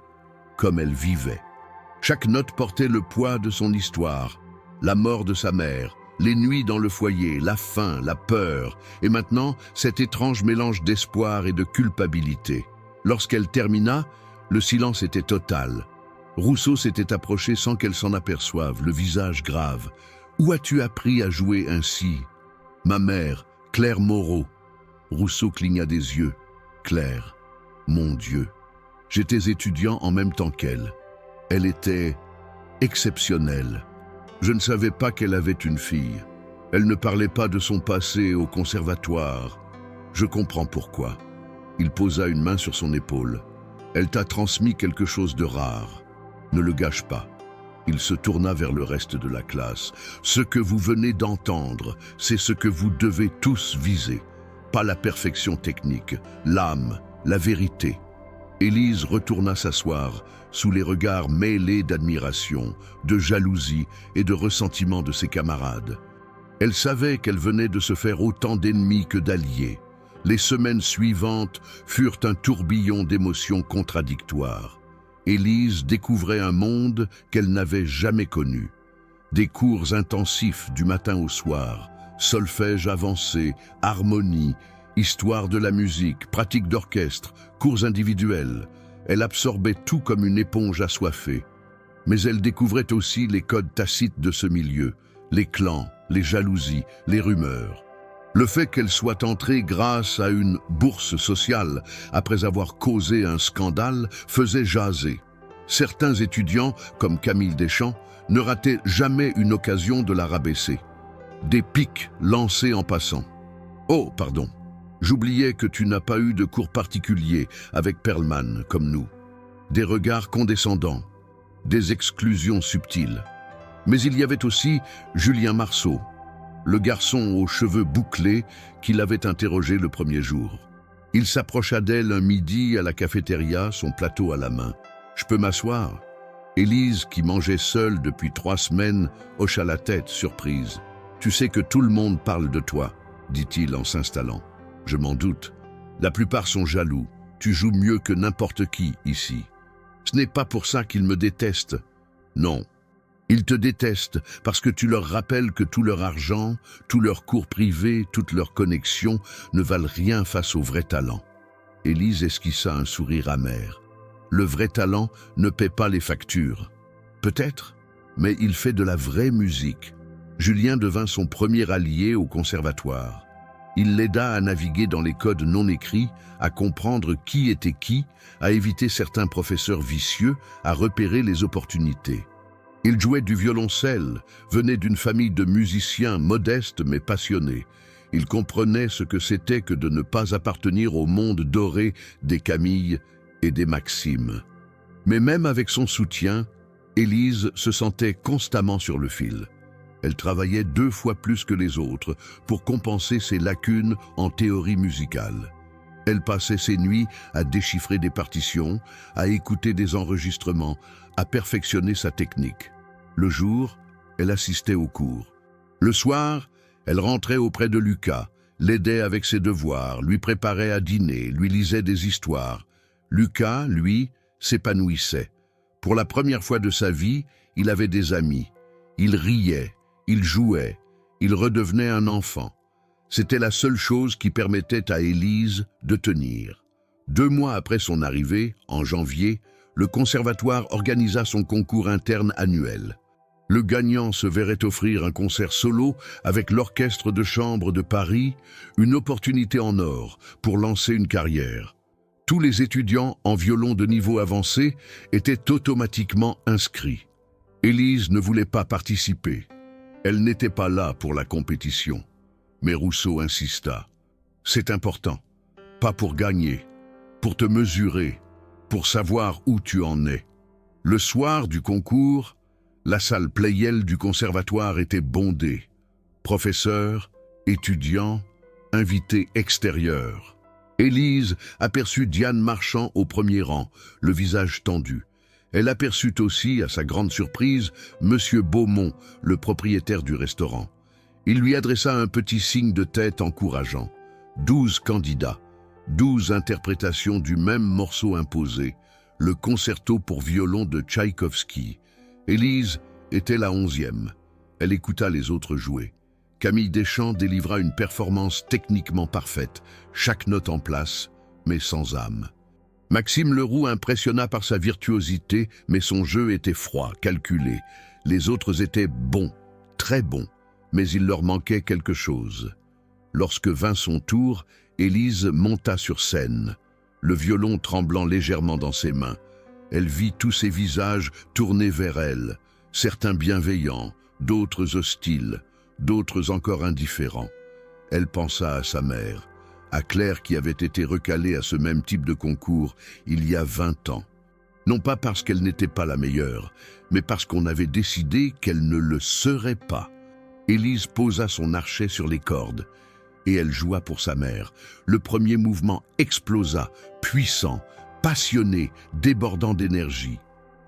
comme elle vivait. Chaque note portait le poids de son histoire, la mort de sa mère, les nuits dans le foyer, la faim, la peur, et maintenant cet étrange mélange d'espoir et de culpabilité. Lorsqu'elle termina, le silence était total. Rousseau s'était approché sans qu'elle s'en aperçoive, le visage grave. « Où as-tu appris à jouer ainsi ?»« Ma mère, Claire Moreau. » Rousseau cligna des yeux. « Claire, mon Dieu. J'étais étudiant en même temps qu'elle. Elle était exceptionnelle. Je ne savais pas qu'elle avait une fille. Elle ne parlait pas de son passé au conservatoire. Je comprends pourquoi. » Il posa une main sur son épaule. « Elle t'a transmis quelque chose de rare. Ne le gâche pas. » Il se tourna vers le reste de la classe. « Ce que vous venez d'entendre, c'est ce que vous devez tous viser. Pas la perfection technique, l'âme, la vérité. » Élise retourna s'asseoir, sous les regards mêlés d'admiration, de jalousie et de ressentiment de ses camarades. Elle savait qu'elle venait de se faire autant d'ennemis que d'alliés. Les semaines suivantes furent un tourbillon d'émotions contradictoires. Élise découvrait un monde qu'elle n'avait jamais connu. Des cours intensifs du matin au soir, solfège avancé, harmonie, histoire de la musique, pratique d'orchestre, cours individuels. Elle absorbait tout comme une éponge assoiffée. Mais elle découvrait aussi les codes tacites de ce milieu, les clans, les jalousies, les rumeurs. Le fait qu'elle soit entrée grâce à une bourse sociale, après avoir causé un scandale, faisait jaser. Certains étudiants, comme Camille Deschamps, ne rataient jamais une occasion de la rabaisser. Des pics lancés en passant. « Oh, pardon, j'oubliais que tu n'as pas eu de cours particulier avec Perlman, comme nous. Des regards condescendants, des exclusions subtiles. Mais il y avait aussi Julien Marceau, le garçon aux cheveux bouclés qui l'avait interrogé le premier jour. Il s'approcha d'elle un midi à la cafétéria, son plateau à la main. « Je peux m'asseoir ?» Élise, qui mangeait seule depuis 3 semaines, hocha la tête, surprise. « Tu sais que tout le monde parle de toi, dit-il en s'installant. Je m'en doute. La plupart sont jaloux. Tu joues mieux que n'importe qui ici. Ce n'est pas pour ça qu'ils me détestent. Non. Ils te détestent parce que tu leur rappelles que tout leur argent, tous leurs cours privés, toutes leurs connexions ne valent rien face au vrai talent. Élise esquissa un sourire amer. Le vrai talent ne paie pas les factures. Peut-être, mais il fait de la vraie musique. Julien devint son premier allié au conservatoire. Il l'aida à naviguer dans les codes non écrits, à comprendre qui était qui, à éviter certains professeurs vicieux, à repérer les opportunités. Il jouait du violoncelle, venait d'une famille de musiciens modestes mais passionnés. Il comprenait ce que c'était que de ne pas appartenir au monde doré des Camille et des Maxime. Mais même avec son soutien, Élise se sentait constamment sur le fil. Elle travaillait 2 fois plus que les autres pour compenser ses lacunes en théorie musicale. Elle passait ses nuits à déchiffrer des partitions, à écouter des enregistrements, à perfectionner sa technique. Le jour, elle assistait aux cours. Le soir, elle rentrait auprès de Lucas, l'aidait avec ses devoirs, lui préparait à dîner, lui lisait des histoires. Lucas, lui, s'épanouissait. Pour la première fois de sa vie, il avait des amis. Il riait, il jouait, il redevenait un enfant. C'était la seule chose qui permettait à Élise de tenir. 2 mois après son arrivée, en janvier, le conservatoire organisa son concours interne annuel. Le gagnant se verrait offrir un concert solo avec l'orchestre de chambre de Paris, une opportunité en or pour lancer une carrière. Tous les étudiants en violon de niveau avancé étaient automatiquement inscrits. Élise ne voulait pas participer. Elle n'était pas là pour la compétition. Mais Rousseau insista. C'est important, pas pour gagner, pour te mesurer, pour savoir où tu en es. Le soir du concours, la salle Pleyel du conservatoire était bondée. Professeurs, étudiants, invités extérieurs. Élise aperçut Diane Marchand au premier rang, le visage tendu. Elle aperçut aussi, à sa grande surprise, Monsieur Beaumont, le propriétaire du restaurant. Il lui adressa un petit signe de tête encourageant. 12 candidats, 12 interprétations du même morceau imposé, le concerto pour violon de Tchaïkovski. Élise était la 11e. Elle écouta les autres jouer. Camille Deschamps délivra une performance techniquement parfaite, chaque note en place, mais sans âme. Maxime Leroux impressionna par sa virtuosité, mais son jeu était froid, calculé. Les autres étaient bons, très bons, mais il leur manquait quelque chose. Lorsque vint son tour, Élise monta sur scène, le violon tremblant légèrement dans ses mains. Elle vit tous ces visages tournés vers elle, certains bienveillants, d'autres hostiles, d'autres encore indifférents. Elle pensa à sa mère, à Claire qui avait été recalée à ce même type de concours il y a 20 ans. Non pas parce qu'elle n'était pas la meilleure, mais parce qu'on avait décidé qu'elle ne le serait pas. Élise posa son archet sur les cordes, et elle joua pour sa mère. Le premier mouvement explosa, puissant, passionné, débordant d'énergie.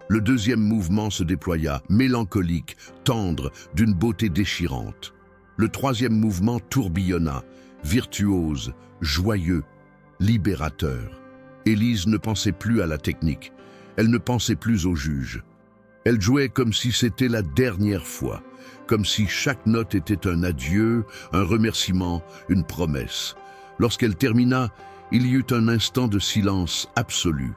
Le deuxième mouvement se déploya, mélancolique, tendre, d'une beauté déchirante. Le troisième mouvement tourbillonna, virtuose, joyeux, libérateur. Élise ne pensait plus à la technique, elle ne pensait plus au juge. Elle jouait comme si c'était la dernière fois, comme si chaque note était un adieu, un remerciement, une promesse. Lorsqu'elle termina, il y eut un instant de silence absolu.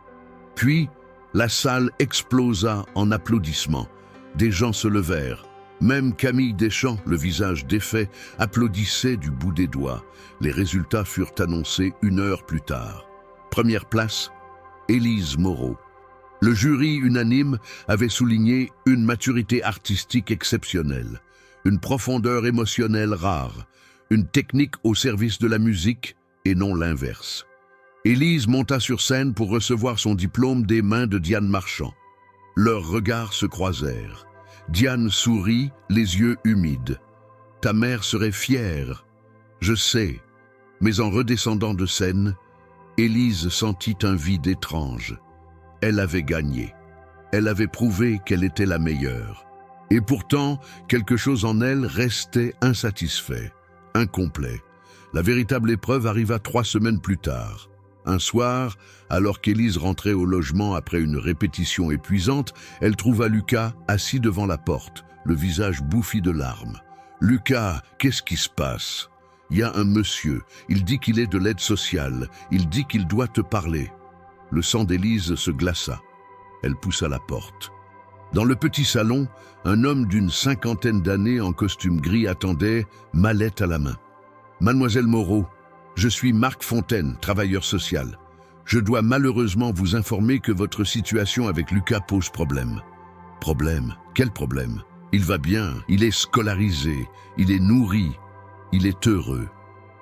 Puis, la salle explosa en applaudissements. Des gens se levèrent. Même Camille Deschamps, le visage défait, applaudissait du bout des doigts. Les résultats furent annoncés 1 heure plus tard. Première place, Élise Moreau. Le jury unanime avait souligné une maturité artistique exceptionnelle, une profondeur émotionnelle rare, une technique au service de la musique et non l'inverse. Élise monta sur scène pour recevoir son diplôme des mains de Diane Marchand. Leurs regards se croisèrent. Diane sourit, les yeux humides. « Ta mère serait fière. » « Je sais. » Mais en redescendant de scène, Élise sentit un vide étrange. Elle avait gagné. Elle avait prouvé qu'elle était la meilleure. Et pourtant, quelque chose en elle restait insatisfait, incomplet. La véritable épreuve arriva 3 semaines plus tard. Un soir, alors qu'Élise rentrait au logement après une répétition épuisante, elle trouva Lucas assis devant la porte, le visage bouffi de larmes. « Lucas, qu'est-ce qui se passe ? Il y a un monsieur, il dit qu'il est de l'aide sociale, il dit qu'il doit te parler. » Le sang d'Élise se glaça. Elle poussa la porte. Dans le petit salon, un homme d'une 50aine d'années en costume gris attendait, mallette à la main. « Mademoiselle Moreau, je suis Marc Fontaine, travailleur social. Je dois malheureusement vous informer que votre situation avec Lucas pose problème. » « Problème ? Quel problème ? Il va bien, il est scolarisé, il est nourri, il est heureux.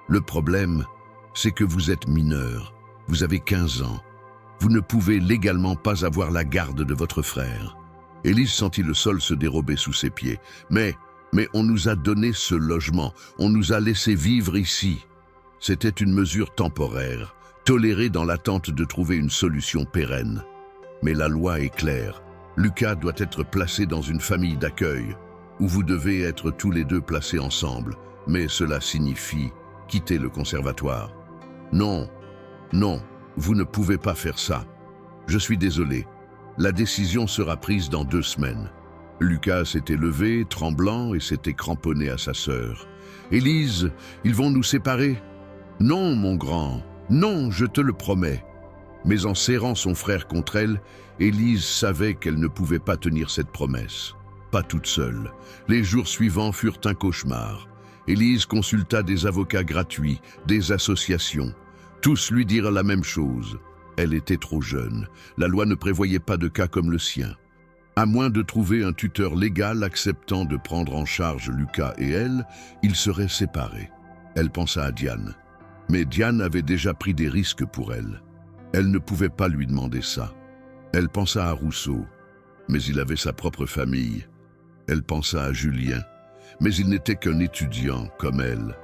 Le problème, c'est que vous êtes mineur, vous avez 15 ans. Vous ne pouvez légalement pas avoir la garde de votre frère. » Élise sentit le sol se dérober sous ses pieds. « Mais on nous a donné ce logement, on nous a laissé vivre ici. » C'était une mesure temporaire, tolérée dans l'attente de trouver une solution pérenne. Mais la loi est claire. Lucas doit être placé dans une famille d'accueil, où vous devez être tous les deux placés ensemble, mais cela signifie quitter le conservatoire. Non, vous ne pouvez pas faire ça. Je suis désolé. La décision sera prise dans 2 semaines. Lucas s'était levé, tremblant, et s'était cramponné à sa sœur. « Élise, ils vont nous séparer ?»« Non, mon grand, non, je te le promets. » Mais en serrant son frère contre elle, Élise savait qu'elle ne pouvait pas tenir cette promesse. Pas toute seule. Les jours suivants furent un cauchemar. Élise consulta des avocats gratuits, des associations. Tous lui dirent la même chose. Elle était trop jeune. La loi ne prévoyait pas de cas comme le sien. À moins de trouver un tuteur légal acceptant de prendre en charge Lucas et elle, ils seraient séparés. Elle pensa à Diane. Mais Diane avait déjà pris des risques pour elle. Elle ne pouvait pas lui demander ça. Elle pensa à Rousseau, mais il avait sa propre famille. Elle pensa à Julien, mais il n'était qu'un étudiant comme elle.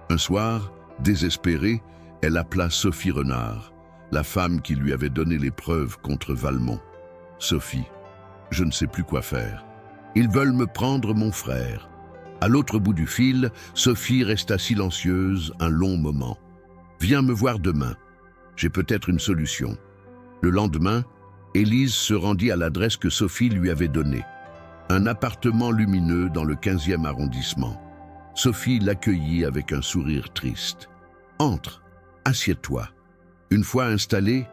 Un soir, désespérée, elle appela Sophie Renard, la femme qui lui avait donné les preuves contre Valmont. « Sophie, je ne sais plus quoi faire. Ils veulent me prendre mon frère. » À l'autre bout du fil, Sophie resta silencieuse un long moment. « Viens me voir demain. J'ai peut-être une solution. » Le lendemain, Élise se rendit à l'adresse que Sophie lui avait donnée. Un appartement lumineux dans le 15e arrondissement. Sophie l'accueillit avec un sourire triste. « Entre, assieds-toi. » Une fois installée,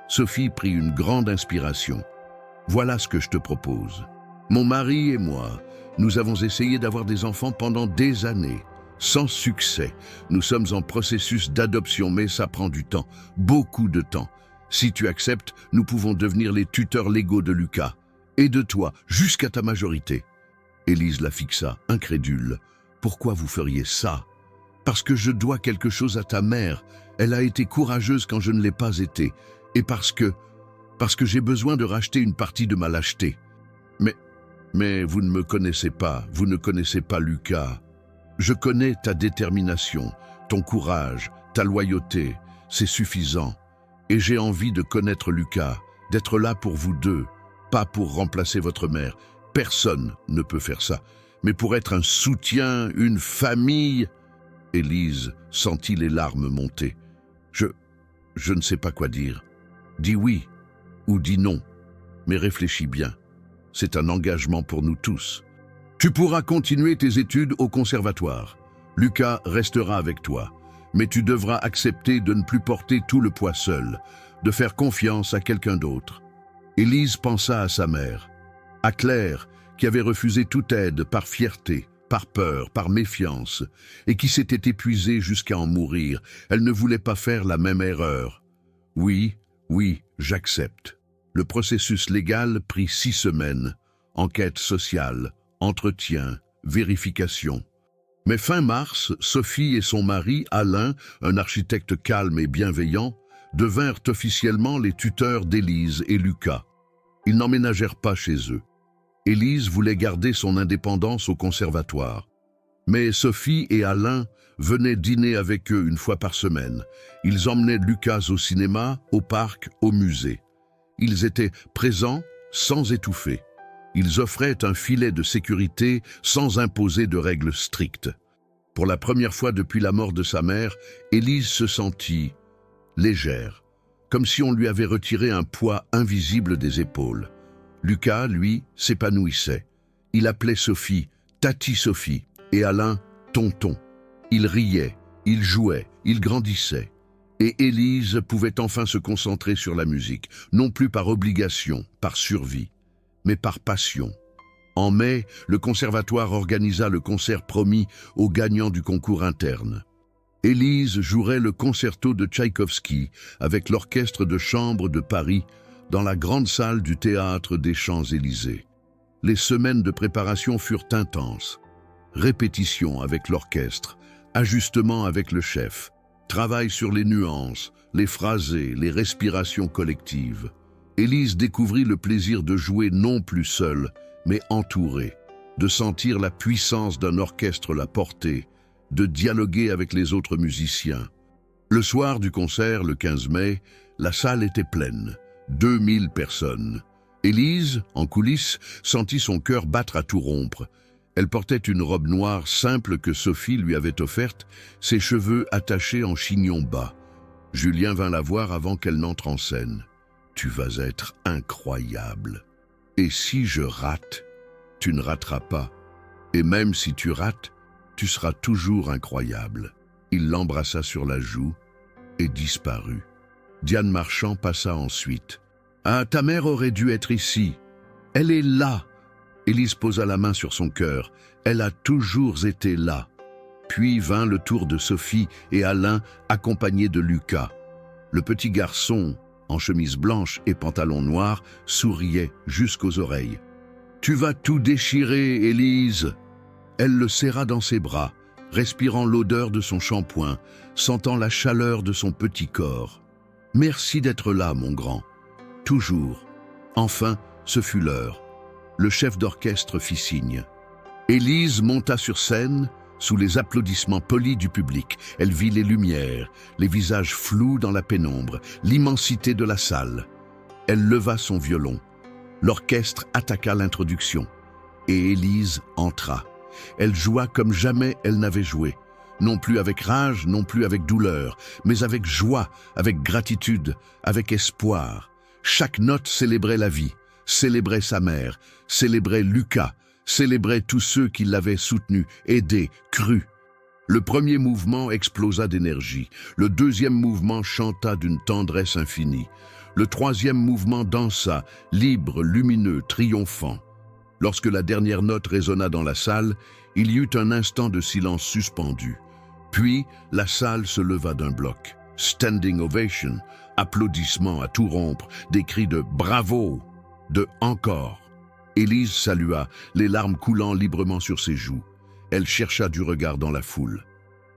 Sophie prit une grande inspiration. « Voilà ce que je te propose. Mon mari et moi, nous avons essayé d'avoir des enfants pendant des années. Sans succès. Nous sommes en processus d'adoption, mais ça prend du temps, beaucoup de temps. Si tu acceptes, nous pouvons devenir les tuteurs légaux de Lucas, et de toi, jusqu'à ta majorité. » Élise la fixa, incrédule. « Pourquoi vous feriez ça ? » ?»« Parce que je dois quelque chose à ta mère. Elle a été courageuse quand je ne l'ai pas été. Et parce que j'ai besoin de racheter une partie de ma lâcheté. Mais vous ne me connaissez pas, vous ne connaissez pas Lucas. Je connais ta détermination, ton courage, ta loyauté, c'est suffisant. Et j'ai envie de connaître Lucas, d'être là pour vous deux, pas pour remplacer votre mère. Personne ne peut faire ça. Mais pour être un soutien, une famille... » Élise sentit les larmes monter. Je ne sais pas quoi dire. Dis oui ou dis non, mais réfléchis bien. C'est un engagement pour nous tous. Tu pourras continuer tes études au conservatoire. Lucas restera avec toi, mais tu devras accepter de ne plus porter tout le poids seul, de faire confiance à quelqu'un d'autre. Élise pensa à sa mère, à Claire, qui avait refusé toute aide par fierté, par peur, par méfiance, et qui s'était épuisée jusqu'à en mourir. Elle ne voulait pas faire la même erreur. Oui, j'accepte. Le processus légal prit 6 semaines. Enquête sociale, entretien, vérification. Mais fin mars, Sophie et son mari, Alain, un architecte calme et bienveillant, devinrent officiellement les tuteurs d'Élise et Lucas. Ils n'emménagèrent pas chez eux. Élise voulait garder son indépendance au conservatoire. Mais Sophie et Alain venaient dîner avec eux une fois par semaine. Ils emmenaient Lucas au cinéma, au parc, au musée. Ils étaient présents sans étouffer. Ils offraient un filet de sécurité sans imposer de règles strictes. Pour la première fois depuis la mort de sa mère, Élise se sentit légère, comme si on lui avait retiré un poids invisible des épaules. Lucas, lui, s'épanouissait. Il appelait Sophie Tati Sophie et Alain Tonton. Il riait, il jouait, il grandissait. Et Élise pouvait enfin se concentrer sur la musique, non plus par obligation, par survie, mais par passion. En mai, le conservatoire organisa le concert promis aux gagnants du concours interne. Élise jouerait le concerto de Tchaïkovski avec l'orchestre de chambre de Paris dans la grande salle du théâtre des Champs-Élysées. Les semaines de préparation furent intenses. Répétition avec l'orchestre, ajustement avec le chef, travail sur les nuances, les phrasés, les respirations collectives. Élise découvrit le plaisir de jouer non plus seule, mais entourée, de sentir la puissance d'un orchestre la porter, de dialoguer avec les autres musiciens. Le soir du concert, le 15 mai, la salle était pleine, 2000 personnes. Élise, en coulisses, sentit son cœur battre à tout rompre. Elle portait une robe noire simple que Sophie lui avait offerte, ses cheveux attachés en chignon bas. Julien vint la voir avant qu'elle n'entre en scène. « Tu vas être incroyable. Et si je rate, tu ne rateras pas. Et même si tu rates, tu seras toujours incroyable. » Il l'embrassa sur la joue et disparut. Diane Marchand passa ensuite. « Ah, ta mère aurait dû être ici. Elle est là. » Élise posa la main sur son cœur. Elle a toujours été là. Puis vint le tour de Sophie et Alain, accompagnés de Lucas. Le petit garçon, en chemise blanche et pantalon noir, souriait jusqu'aux oreilles. « Tu vas tout déchirer, Élise !» Elle le serra dans ses bras, respirant l'odeur de son shampoing, sentant la chaleur de son petit corps. « Merci d'être là, mon grand. Toujours. » Enfin, ce fut l'heure. Le chef d'orchestre fit signe. Élise monta sur scène, sous les applaudissements polis du public. Elle vit les lumières, les visages flous dans la pénombre, l'immensité de la salle. Elle leva son violon. L'orchestre attaqua l'introduction. Et Élise entra. Elle joua comme jamais elle n'avait joué. Non plus avec rage, non plus avec douleur, mais avec joie, avec gratitude, avec espoir. Chaque note célébrait la vie, célébrait sa mère, célébrait Lucas, célébrait tous ceux qui l'avaient soutenu, aidé, cru. Le premier mouvement explosa d'énergie. Le deuxième mouvement chanta d'une tendresse infinie. Le troisième mouvement dansa, libre, lumineux, triomphant. Lorsque la dernière note résonna dans la salle, il y eut un instant de silence suspendu. Puis, la salle se leva d'un bloc. Standing ovation, applaudissements à tout rompre, des cris de « bravo », de « encore ». Élise salua, les larmes coulant librement sur ses joues. Elle chercha du regard dans la foule.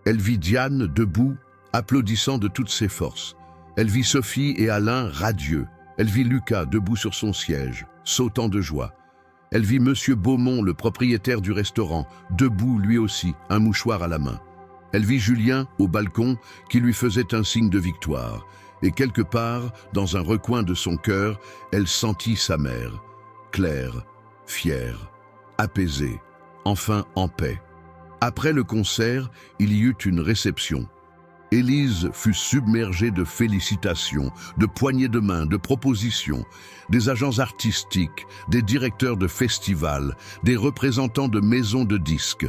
Elle vit Diane debout, applaudissant de toutes ses forces. Elle vit Sophie et Alain radieux. Elle vit Lucas debout sur son siège, sautant de joie. Elle vit Monsieur Beaumont, le propriétaire du restaurant, debout lui aussi, un mouchoir à la main. Elle vit Julien, au balcon, qui lui faisait un signe de victoire. Et quelque part, dans un recoin de son cœur, elle sentit sa mère, claire, fière, apaisée, enfin en paix. Après le concert, il y eut une réception. Élise fut submergée de félicitations, de poignées de main, de propositions, des agents artistiques, des directeurs de festivals, des représentants de maisons de disques.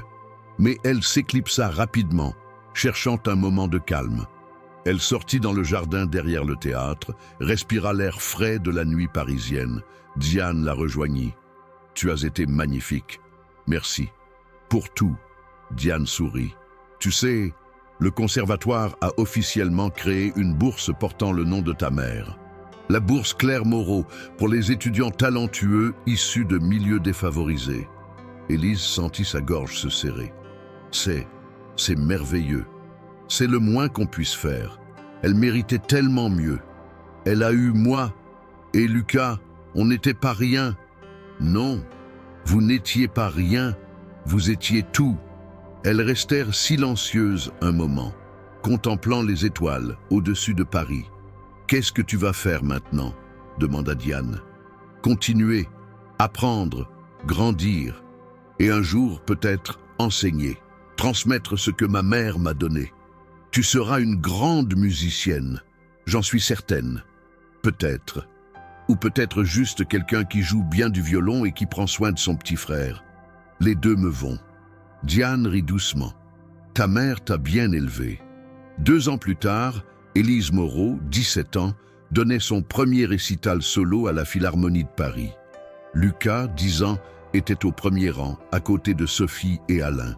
Mais elle s'éclipsa rapidement, cherchant un moment de calme. Elle sortit dans le jardin derrière le théâtre, respira l'air frais de la nuit parisienne. Diane la rejoignit. « Tu as été magnifique. Merci. Pour tout. » Diane sourit. « Tu sais, le conservatoire a officiellement créé une bourse portant le nom de ta mère. La bourse Claire Moreau pour les étudiants talentueux issus de milieux défavorisés. » Élise sentit sa gorge se serrer. « C'est merveilleux. C'est le moins qu'on puisse faire. Elle méritait tellement mieux. Elle a eu moi et Lucas, on n'était pas rien. Non, vous n'étiez pas rien, vous étiez tout. » Elles restèrent silencieuses un moment, contemplant les étoiles au-dessus de Paris. « Qu'est-ce que tu vas faire maintenant ?» demanda Diane. « Continuer, apprendre, grandir, et un jour peut-être enseigner, transmettre ce que ma mère m'a donné. Tu seras une grande musicienne, j'en suis certaine. Peut-être. Ou peut-être juste quelqu'un qui joue bien du violon et qui prend soin de son petit frère. Les deux me vont. Diane rit doucement. Ta mère t'a bien élevé. 2 ans plus tard, Élise Moreau, 17 ans, donnait son premier récital solo à la Philharmonie de Paris. Lucas, 10 ans, était au premier rang, à côté de Sophie et Alain.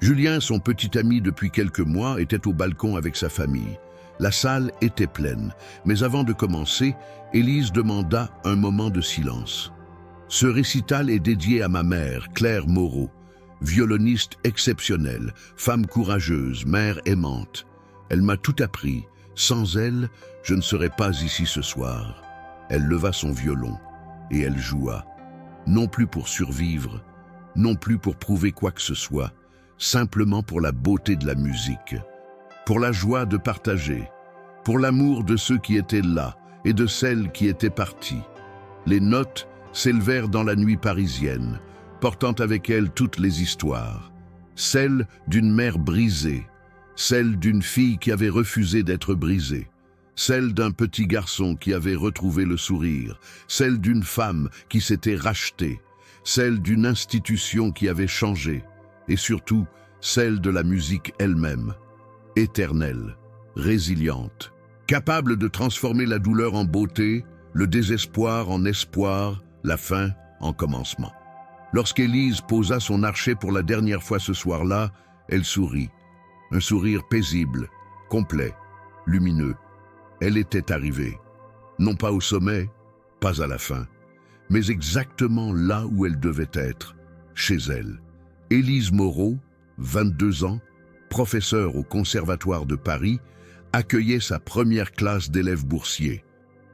Julien, son petit ami depuis quelques mois, était au balcon avec sa famille. La salle était pleine, mais avant de commencer, Élise demanda un moment de silence. Ce récital est dédié à ma mère, Claire Moreau, violoniste exceptionnelle, femme courageuse, mère aimante. Elle m'a tout appris. Sans elle, je ne serais pas ici ce soir. Elle leva son violon et elle joua. Non plus pour survivre, non plus pour prouver quoi que ce soit, simplement pour la beauté de la musique, pour la joie de partager, pour l'amour de ceux qui étaient là et de celles qui étaient parties. Les notes s'élevèrent dans la nuit parisienne, portant avec elles toutes les histoires. Celle d'une mère brisée, celle d'une fille qui avait refusé d'être brisée, celle d'un petit garçon qui avait retrouvé le sourire, celle d'une femme qui s'était rachetée, celle d'une institution qui avait changé, et surtout celle de la musique elle-même, éternelle, résiliente, capable de transformer la douleur en beauté, le désespoir en espoir, la fin en commencement. Lorsqu'Élise posa son archet pour la dernière fois ce soir-là, elle sourit. Un sourire paisible, complet, lumineux. Elle était arrivée. Non pas au sommet, pas à la fin, mais exactement là où elle devait être, chez elle. Élise Moreau, 22 ans, professeure au Conservatoire de Paris, accueillait sa première classe d'élèves boursiers.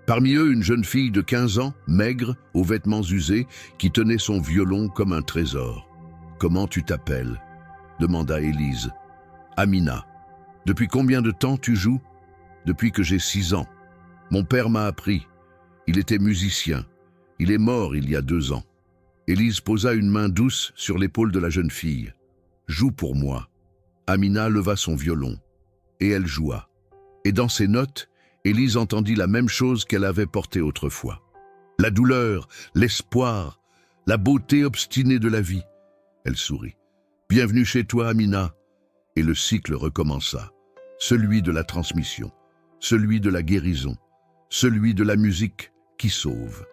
Parmi eux, une jeune fille de 15 ans, maigre, aux vêtements usés, qui tenait son violon comme un trésor. « Comment tu t'appelles » demanda Élise. « Amina. Depuis combien de temps tu joues » ? « Depuis que j'ai 6 ans. Mon père m'a appris. Il était musicien. Il est mort il y a 2 ans. » Élise posa une main douce sur l'épaule de la jeune fille. « Joue pour moi. » Amina leva son violon. Et elle joua. Et dans ses notes, Élise entendit la même chose qu'elle avait portée autrefois. La douleur, l'espoir, la beauté obstinée de la vie. Elle sourit. « Bienvenue chez toi, Amina. » Et le cycle recommença. Celui de la transmission, celui de la guérison, celui de la musique qui sauve.